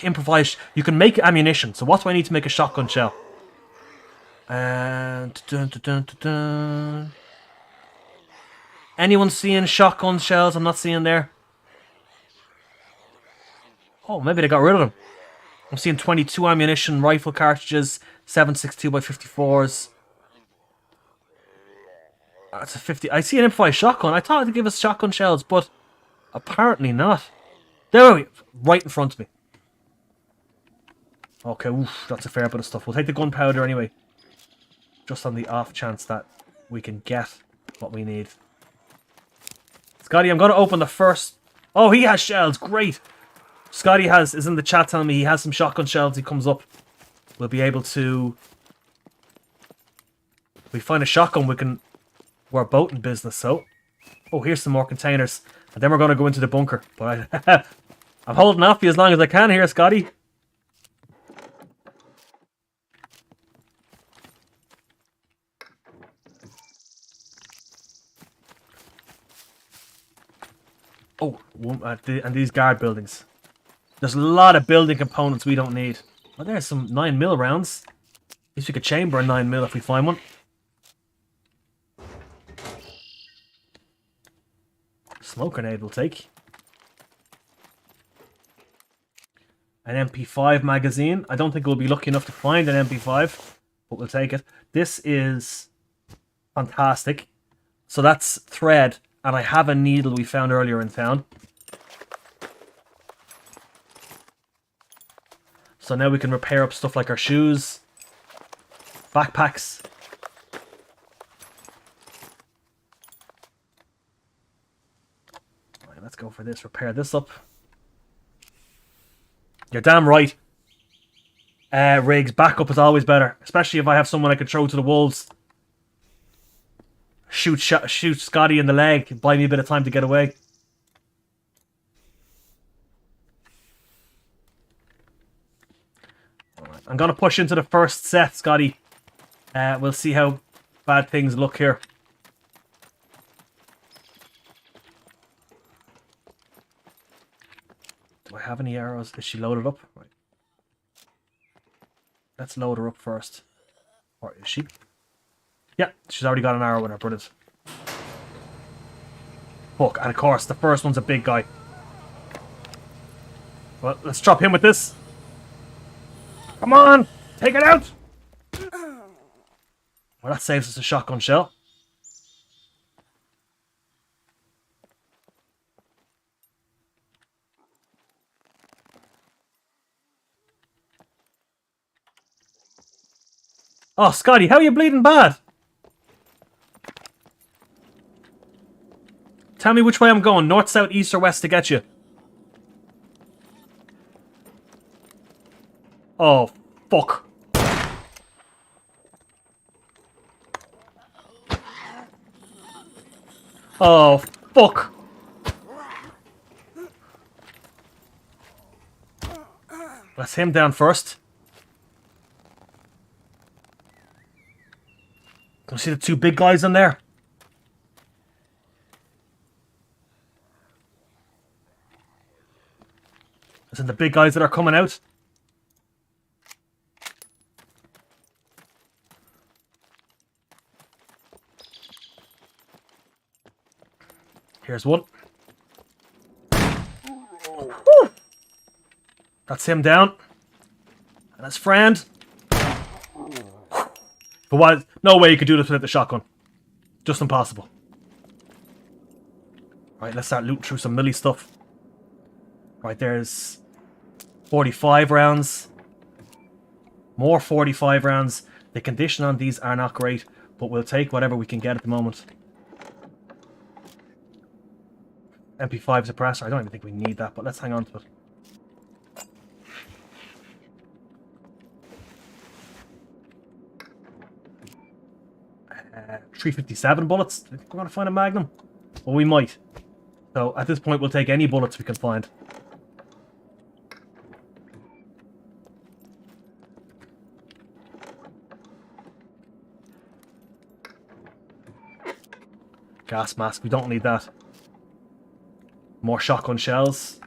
Improvise... You can make ammunition. So what do I need to make a shotgun shell? And... Anyone seeing shotgun shells? I'm not seeing there. Oh, maybe they got rid of them. I'm seeing 22 ammunition, rifle cartridges, 7.62x54s. That's a 50. I see an improvised shotgun. I thought it'd give us shotgun shells, but apparently not. There we go. Right in front of me. Okay, oof, that's a fair bit of stuff. We'll take the gunpowder anyway. Just on the off chance that we can get what we need. Scotty, I'm going to open the first... Oh, he has shells. Great. Scotty is in the chat telling me he has some shotgun shells. He comes up. We'll be able to... If we find a shotgun, we're boat in business, so... Oh, here's some more containers. And then we're going to go into the bunker. But I'm holding off you as long as I can here, Scotty. Oh, and these guard buildings. There's a lot of building components we don't need. Oh, there's some 9mm rounds. At least we could chamber a 9mm if we find one. Smoke grenade we'll take. An MP5 magazine. I don't think we'll be lucky enough to find an MP5, but we'll take it. This is fantastic. So that's thread, and I have a needle we found earlier in town. So now we can repair up stuff like our shoes, backpacks. Right, let's go for this. Repair this up. You're damn right. Riggs, backup is always better, especially if I have someone I can throw to the wolves. Shoot Scotty in the leg, buy me a bit of time to get away. Alright, I'm gonna push into the first set, Scotty. We'll see how bad things look here. Do I have any arrows? Is she loaded up? Right. Let's load her up first. Or is she? Yeah, she's already got an arrow in her, brilliant. Fuck, and of course, the first one's a big guy. Well, let's drop him with this. Come on! Take it out! Well, that saves us a shotgun shell. Oh, Scotty, how are you bleeding bad? Tell me which way I'm going. North, south, east, or west to get you. Oh, fuck. Oh, fuck. Let's him down first. Can you see the two big guys in there? As in the big guys that are coming out. Here's one. Woo! That's him down. And his friend. But what? No way you could do this without the shotgun. Just impossible. Right, let's start looting through some melee stuff. Right, there's 45 rounds. More 45 rounds. The condition on these are not great, but we'll take whatever we can get at the moment. MP5 suppressor. I don't even think we need that, but let's hang on to it. 357 bullets. I think we're going to find a magnum. Well, we might. So, at this point, we'll take any bullets we can find. Gas mask. We don't need that. More shotgun shells.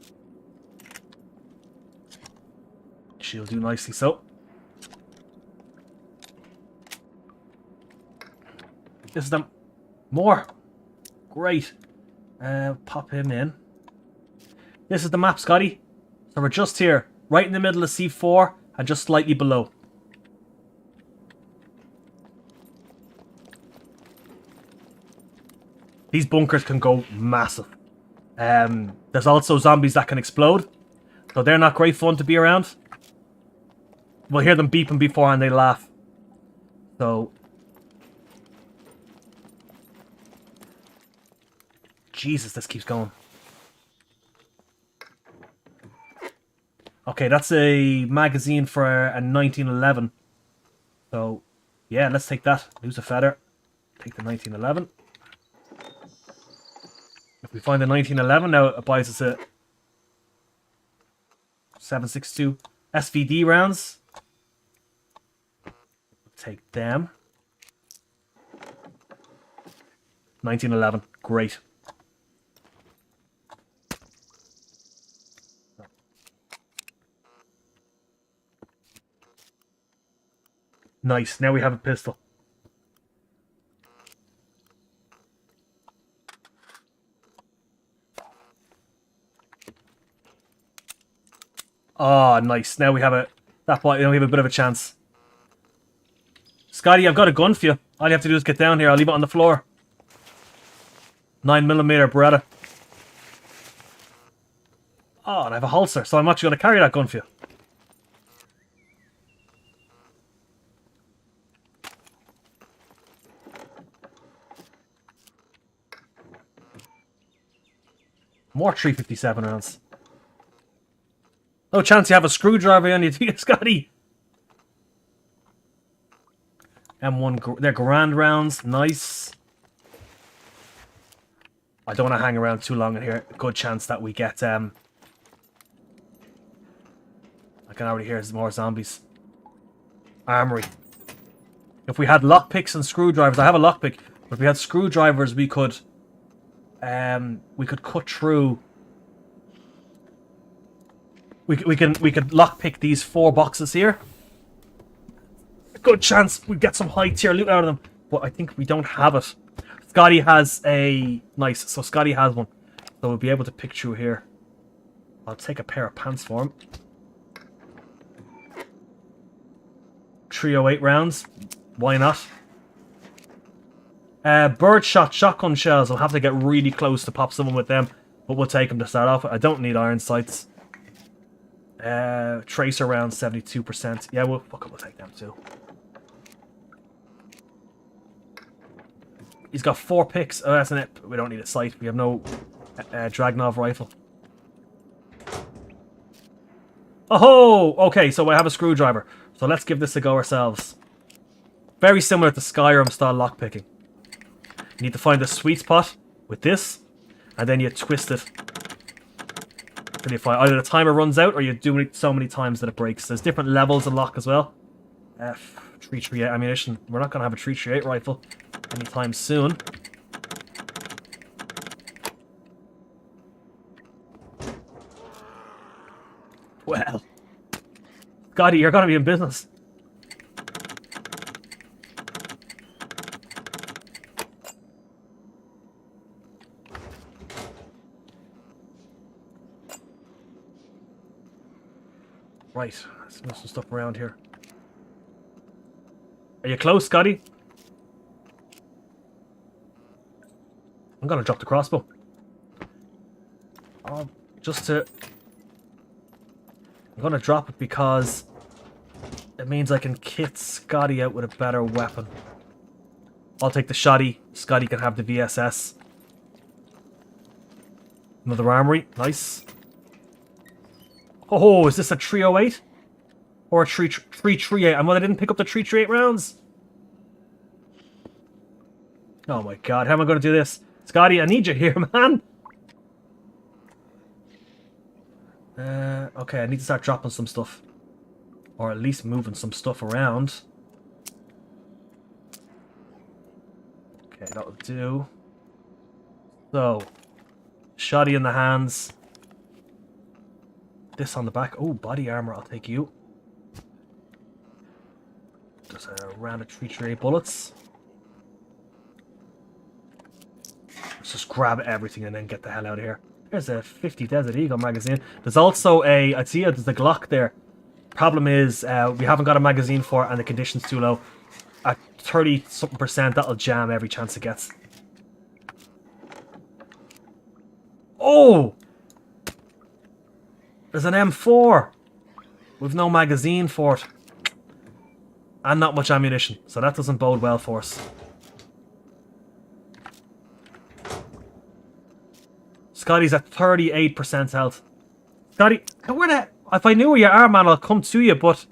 She'll do nicely so. This is them. More. Great. Pop him in. This is the map, Scotty. So we're just here. Right in the middle of C4 and just slightly below. These bunkers can go massive. There's also zombies that can explode. So they're not great fun to be around. We'll hear them beeping before and they laugh. So... Jesus, this keeps going. Okay, that's a magazine for a 1911. So, yeah, let's take that. Lose a feather. Take the 1911. If we find the 1911, now it buys us a 7.62 SVD rounds. Take them. 1911. Great. Nice. Now we have a pistol. Oh, nice. Now we have a... That point, we have a bit of a chance. Scotty, I've got a gun for you. All you have to do is get down here. I'll leave it on the floor. 9mm Beretta. Oh, and I have a holster, so I'm actually going to carry that gun for you. More 357 rounds. No chance you have a screwdriver on you, do you, Scotty? M1, they're grand rounds. Nice. I don't want to hang around too long in here. Good chance that we get... I can already hear more zombies. Armory. If we had lockpicks and screwdrivers... I have a lockpick. But if we had screwdrivers, we could cut through... We could lockpick these 4 boxes here. A good chance we get some high tier loot out of them. But I think we don't have it. Scotty has a... Nice. So Scotty has one. So we'll be able to pick through here. I'll take a pair of pants for him. 308 rounds. Why not? Birdshot shotgun shells. I'll have to get really close to pop someone with them. But we'll take them to start off with. I don't need iron sights. Tracer rounds, 72%. Yeah, we'll take them too. He's got 4 picks. Oh, that's an Ep. We don't need a sight. We have no Dragunov rifle. Oh, okay. So I have a screwdriver. So let's give this a go ourselves. Very similar to Skyrim style lockpicking. You need to find the sweet spot with this, and then you twist it. Till you find either the timer runs out, or you do it so many times that it breaks. There's different levels of lock as well. 338 ammunition. We're not going to have a 338 rifle anytime soon. Well, Scotty, you're going to be in business. Right, let's move some stuff around here. Are you close, Scotty? I'm gonna drop the crossbow. Just to... I'm gonna drop it because it means I can kit Scotty out with a better weapon. I'll take the shotty. Scotty can have the VSS. Another armory. Nice. Oh, is this a 308? Or a 338? I'm glad I didn't pick up the 338 rounds. Oh my god, how am I going to do this? Scotty, I need you here, man. Okay, I need to start dropping some stuff. Or at least moving some stuff around. Okay, that'll do. So, shotty in the hands. This on the back. Oh, body armor, I'll take you. Just a round of 338 bullets. Let's just grab everything and then get the hell out of here. There's a 50 Desert Eagle magazine. There's also a... I see there's a Glock there. Problem is, we haven't got a magazine for it and the condition's too low. At 30-something%, that'll jam every chance it gets. Oh! There's an M4 with no magazine for it. And not much ammunition. So that doesn't bode well for us. Scotty's at 38% health. Scotty, where the... If I knew where you are, man, I'll come to you, but...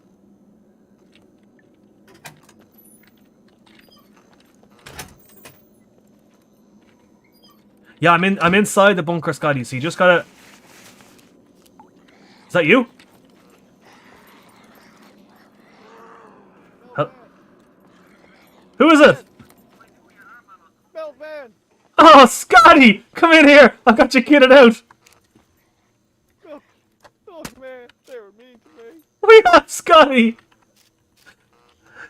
Yeah, I'm inside the bunker, Scotty, so you just gotta... Is that you? Who is it? Melvin! Oh, Scotty! Come in here! I've got you kitted out! Look, man, they were mean to me. We have Scotty!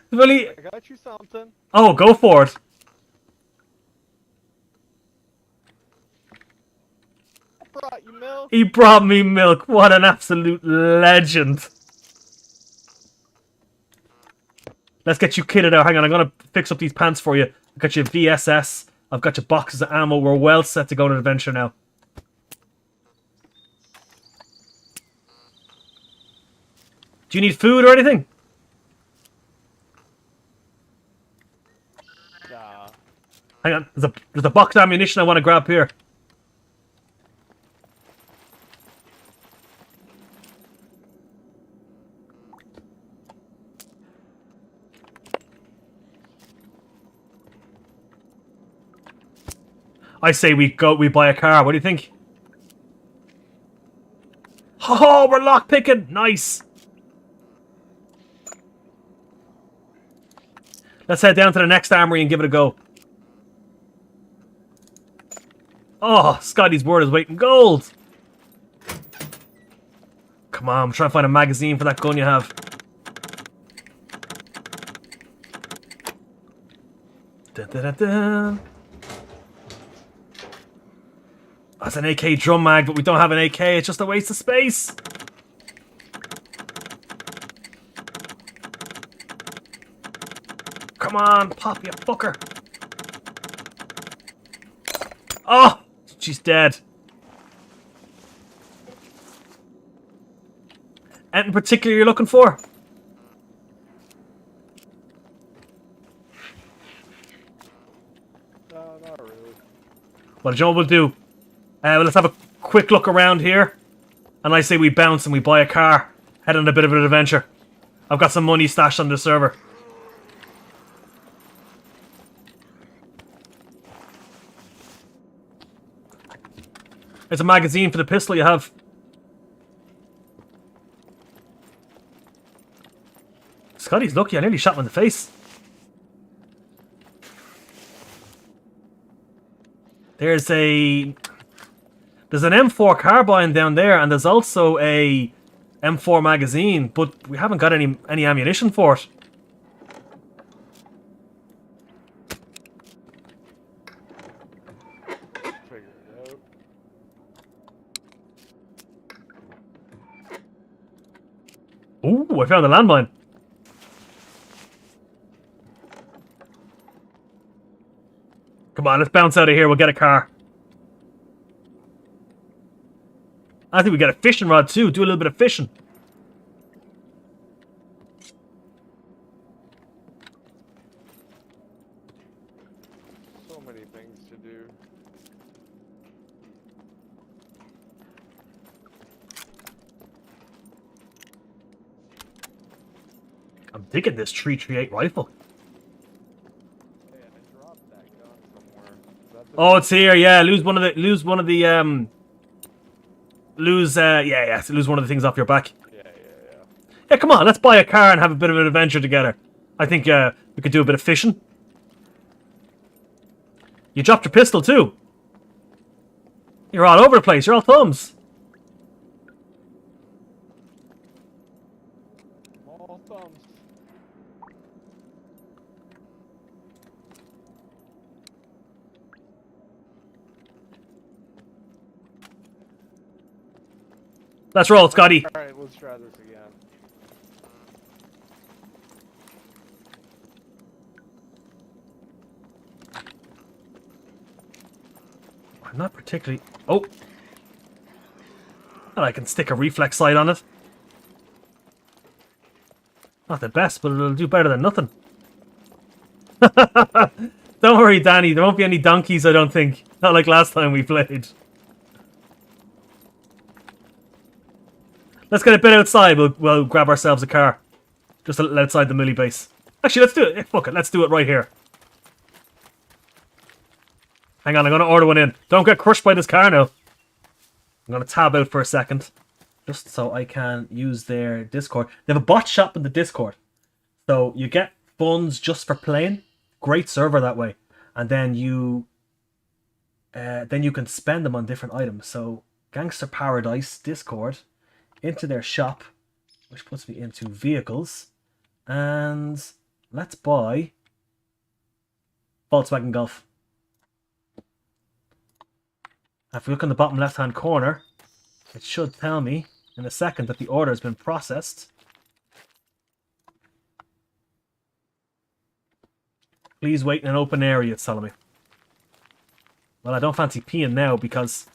Really? I got you something. Oh, go for it. I brought you milk. He brought me milk. What an absolute legend. Let's get you kitted out. Hang on, I'm going to fix up these pants for you. I've got your VSS. I've got your boxes of ammo. We're well set to go on an adventure now. Do you need food or anything? Nah. Hang on. There's a box of ammunition I want to grab here. I say we buy a car. What do you think? Oh, we're lock picking. Nice. Let's head down to the next armory and give it a go. Oh, Scotty's word is weight in gold. Come on, I'm trying to find a magazine for that gun you have. Dun, dun, dun, dun. That's an AK drum mag, but we don't have an AK. It's just a waste of space. Come on, pop, you fucker. Oh, she's dead. Anything particular you're looking for? No, not really. Well, Joe will do. Well, let's have a quick look around here. And I say we bounce and we buy a car. Head on a bit of an adventure. I've got some money stashed on the server. There's a magazine for the pistol you have. Scotty's lucky, I nearly shot him in the face. There's an M4 carbine down there, and there's also a M4 magazine, but we haven't got any ammunition for it. Figure it out. Ooh, I found a landmine. Come on, let's bounce out of here. We'll get a car. I think we got a fishing rod too. Do a little bit of fishing. So many things to do. I'm digging this 338 rifle. Hey, I dropped that gun somewhere. Is that the Oh, it's here. Yeah, lose one of the lose one of the things off your back. Yeah. Yeah, come on, let's buy a car and have a bit of an adventure together. I think we could do a bit of fishing. You dropped your pistol too. You're all over the place. You're all thumbs. Small thumbs. Let's roll, Scotty. Alright, let's try this again. I'm not particularly... Oh! And I can stick a reflex sight on it. Not the best, but it'll do better than nothing. Don't worry, Danny. There won't be any donkeys, I don't think. Not like last time we played. Let's get a bit outside. We'll grab ourselves a car. Just a little outside the Millie base. Actually, let's do it. Yeah, fuck it. Let's do it right here. Hang on, I'm going to order one in. Don't get crushed by this car now. I'm going to tab out for a second. Just so I can use their Discord. They have a bot shop in the Discord. So you get funds just for playing. Great server that way. And then you can spend them on different items. So Gangster Paradise Discord into their shop, which puts me into vehicles. And let's buy Volkswagen Golf. If we look in the bottom left hand corner, it should tell me in a second that the order has been processed. Please wait in an open area, it's telling me. Well, I don't fancy peeing now because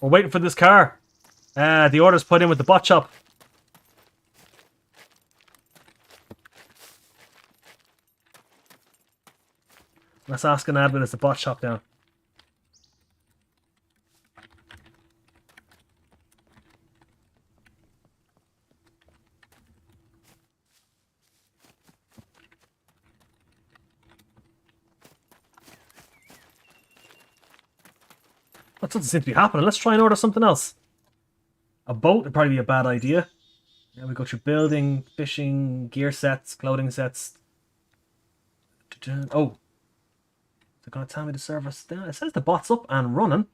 we're waiting for this car. The order's put in with the bot shop. Let's ask an admin, is the bot shop down? That doesn't seem to be happening. Let's try and order something else. A boat would probably be a bad idea. Yeah, we go through building, fishing, gear sets, clothing sets. Oh. They're going to tell me the service. It says the bot's up and running.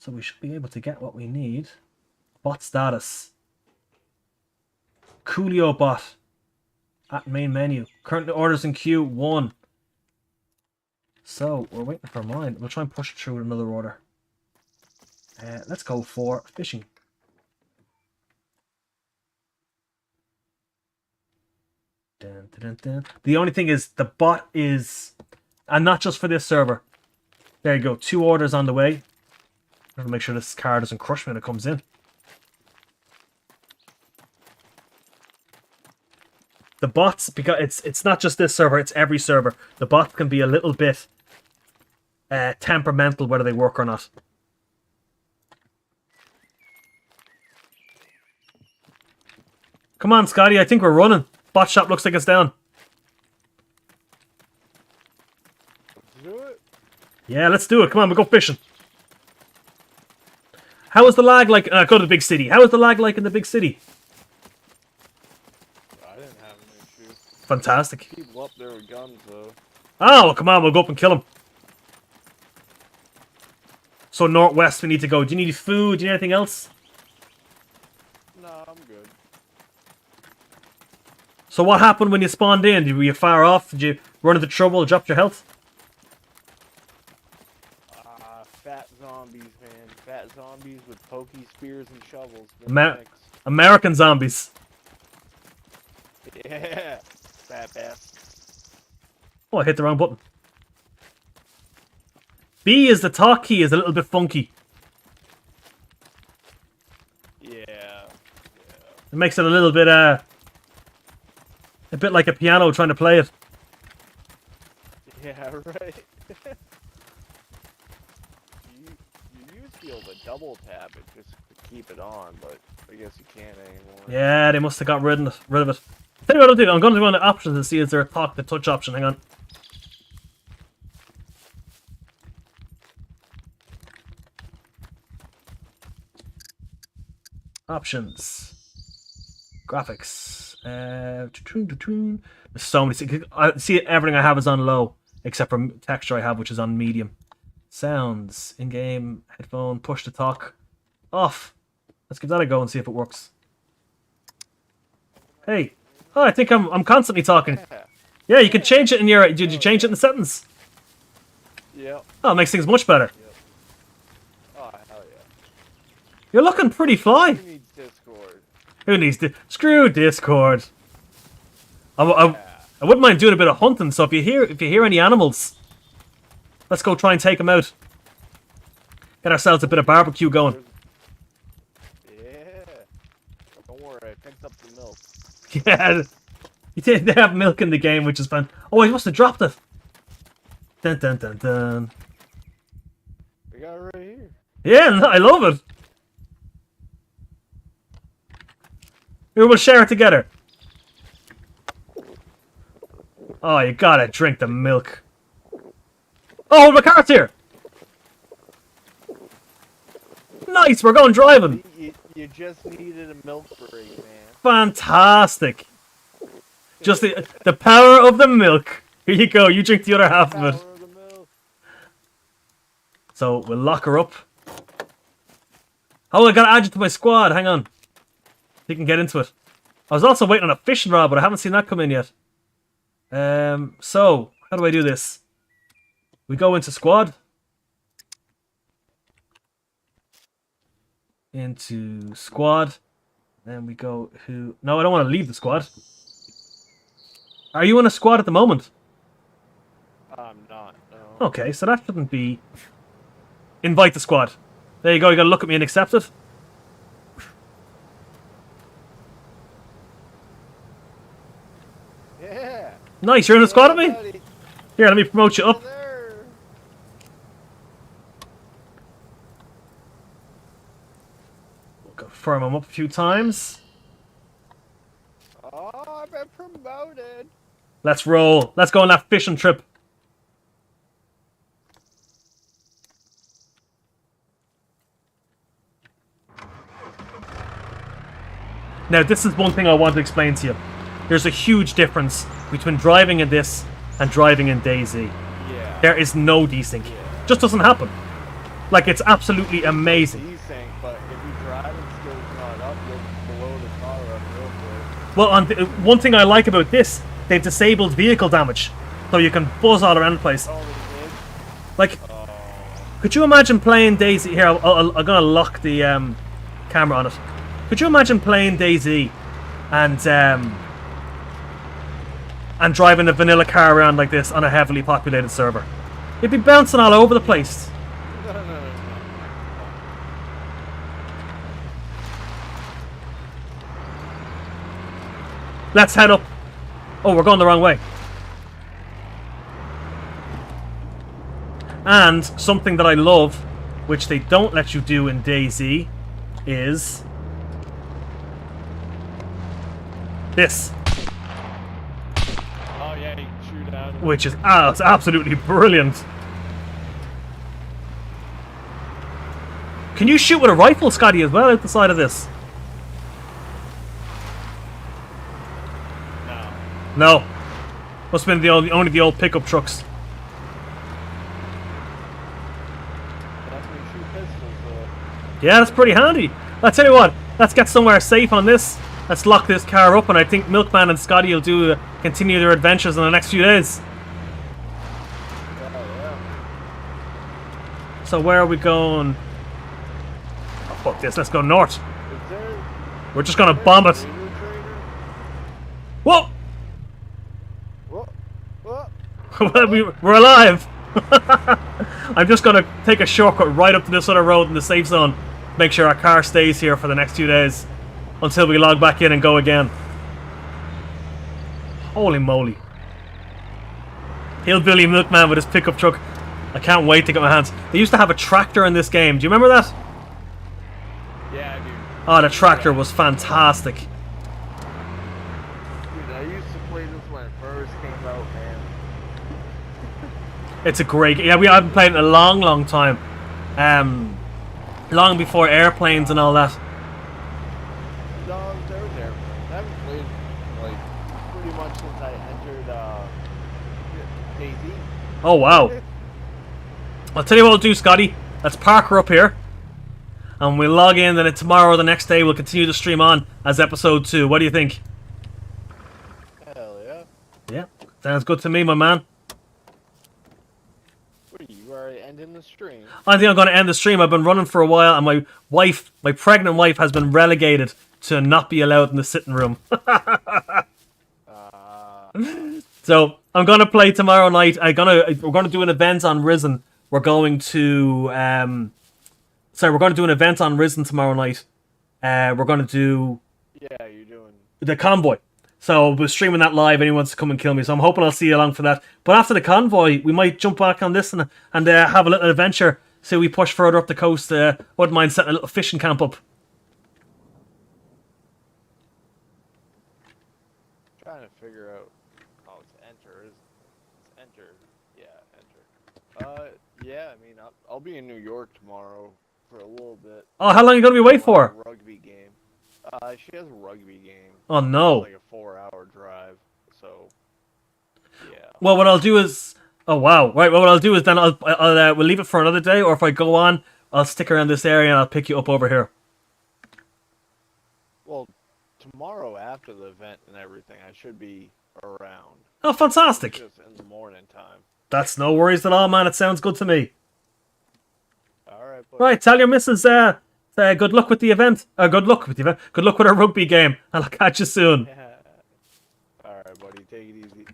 So we should be able to get what we need. Bot status. Coolio bot. At main menu. Current orders in queue 1. So, we're waiting for mine. We'll try and push it through with another order. Let's go for fishing. Dun, dun, dun, dun. The only thing is, the bot is... And not just for this server. There you go. 2 orders on the way. I have to make sure this car doesn't crush me when it comes in. The bots, because it's not just this server, it's every server. The bots can be a little bit temperamental whether they work or not. Come on, Scotty, I think we're running. Bot shop looks like it's down. Let's do it. Yeah, let's do it. Come on, we'll go fishing. How is the lag like? Go to the big city. How is the lag like in the big city? I didn't have an issue. Fantastic. People up there with guns, though. Oh, well, come on, we'll go up and kill them. So northwest we need to go. Do you need food? Do you need anything else? No, I'm good. So what happened when you spawned in? Were you far off? Did you run into trouble? Dropped your health? Fat zombies, man. Fat zombies with pokey spears and shovels. American zombies. Yeah. Fat bastards. Oh, I hit the wrong button. B is the talk key, is a little bit funky. Yeah. It makes it a little bit, a bit like a piano trying to play it. Yeah, right. you used to be able to double tap it just to keep it on, but I guess you can't anymore. Yeah, they must have got rid of it. Tell you what I'll do, I'm going to go on the options and see is there a talk to touch option. Hang on. Options. Graphics. There's so many things. I see everything I have is on low, except for texture I have, which is on medium. Sounds. In-game. Headphone. Push to talk. Off. Let's give that a go and see if it works. Hey. Oh, I think I'm constantly talking. Yeah, you can change it in your... Did you change it in the settings? Yep. Oh, it makes things much better. Yep. Oh, hell yeah. You're looking pretty fly. Who needs Discord? Who needs to... Screw Discord. I wouldn't mind doing a bit of hunting, so if you hear any animals, let's go try and take them out. Get ourselves a bit of barbecue going. Yeah. Don't worry, I picked up the milk. Yeah. They have milk in the game, which is fun. Oh, I must have dropped it. Dun dun dun dun. We got it right here. Yeah, I love it. We will share it together. Oh, you gotta drink the milk. Oh, my car's here. Nice, we're going driving. You just needed a milk break, man. Fantastic. Just the power of the milk. Here you go, you drink the other half of it. So, we'll lock her up. Oh, I gotta add you to my squad, hang on. You can get into it. I was also waiting on a fishing rod, but I haven't seen that come in yet. So, how do I do this? We go into squad. Into squad. Then we go who... No, I don't want to leave the squad. Are you in a squad at the moment? I'm not, no. Okay, so that shouldn't be... Invite the squad. There you go, you gotta look at me and accept it. Yeah. Nice, you're in a squad with me? Buddy. Here, let me promote you up. There. We'll go firm him up a few times. Oh, I've been promoted. Let's roll. Let's go on that fishing trip. Now, this is one thing I want to explain to you. There's a huge difference between driving in this and driving in DayZ. Yeah. There is no desync. Yeah. Just doesn't happen. Like, it's absolutely amazing. Desync, but if you drive and skills not up, you'll blow the car up real quick. Well, one thing I like about this, they've disabled vehicle damage. So you can buzz all around the place. Oh, they did? Like, could you imagine playing DayZ? Here, I'm gonna lock the camera on it. Could you imagine playing DayZ and driving a vanilla car around like this on a heavily populated server? It'd be bouncing all over the place. No. Let's head up. Oh, we're going the wrong way. And something that I love, which they don't let you do in DayZ, is this. Oh, yeah, you can shoot out. Which is it's absolutely brilliant. Can you shoot with a rifle, Scotty, as well out the side of this? No. No. Must have been only the old pickup trucks. That's when you shoot pistols, Yeah, that's pretty handy. I'll tell you what, let's get somewhere safe on this. Let's lock this car up, and I think Milkman and Scotty will continue their adventures in the next few days. Yeah. So where are we going? Oh, fuck this, let's go north. Is there... We're just gonna bomb it. Trainer? Whoa! What? We're alive! I'm just gonna take a shortcut right up to this other road in the safe zone. Make sure our car stays here for the next few days. Until we log back in and go again. Holy moly. Hillbilly Milkman with his pickup truck. I can't wait to get my hands. They used to have a tractor in this game. Do you remember that? Yeah, dude. Oh, the tractor was fantastic. Dude, I used to play this when it first came out, man. It's a great game. Yeah, we haven't played it in a long, long time. Long before airplanes and all that. No, there was airplanes. I haven't played, like, pretty much since I entered, DayZ. Oh, wow. I'll tell you what we'll do, Scotty. Let's park her up here. And we'll log in, and then tomorrow or the next day we'll continue to stream on as episode 2. What do you think? Hell yeah. Yeah, sounds good to me, my man. What are you already ending the stream? I think I'm going to end the stream. I've been running for a while, and my pregnant wife has been relegated to not be allowed in the sitting room. So I'm going to play tomorrow night. We're going to do an event on Risen. We're going to we're going to do an event on Risen tomorrow night. We're going to do Yeah, you're doing... the convoy. So we're streaming that live. Anyone wants to come and kill me. So I'm hoping I'll see you along for that. But after the convoy, we might jump back on this and have a little adventure. See, we push further up the coast. Wouldn't mind setting a little fishing camp up. figure out. Oh, it's enter. It's enter. Yeah, enter. Yeah. I mean, I'll be in New York tomorrow for a little bit. Oh, how long are you going to be away for? A rugby game. She has a rugby game. Oh, no. It's like a 4-hour drive. So, yeah. Well, what I'll do is... Oh, wow. Right, well, what I'll do is then we'll leave it for another day, or if I go on, I'll stick around this area and I'll pick you up over here. Well, tomorrow after the event and everything, I should be around. Oh, fantastic. Just in the morning time. That's no worries at all, man. It sounds good to me. Alright, buddy. Right, tell your missus, good luck with the event. Good luck with the event. Good luck with our rugby game. And I'll catch you soon. Alright, buddy. Take it easy.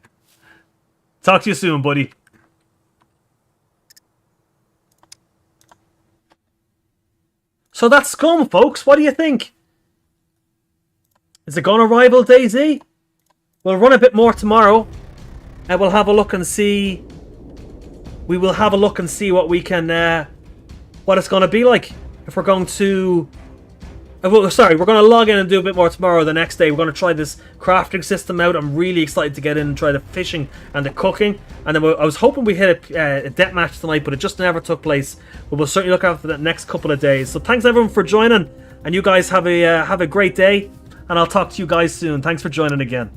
Talk to you soon, buddy. So that's Scum, folks. What do you think? Is it going to rival DayZ? We'll run a bit more tomorrow. And we'll have a look and see... We will have a look and see what we can... what it's going to be like. If we're going to... sorry, we're going to log in and do a bit more tomorrow. The next day, we're going to try this crafting system out. I'm really excited to get in and try the fishing and the cooking. And then I was hoping we hit a death match tonight, but it just never took place. But we'll certainly look out for that next couple of days. So thanks everyone for joining, and you guys have a great day. And I'll talk to you guys soon. Thanks for joining again.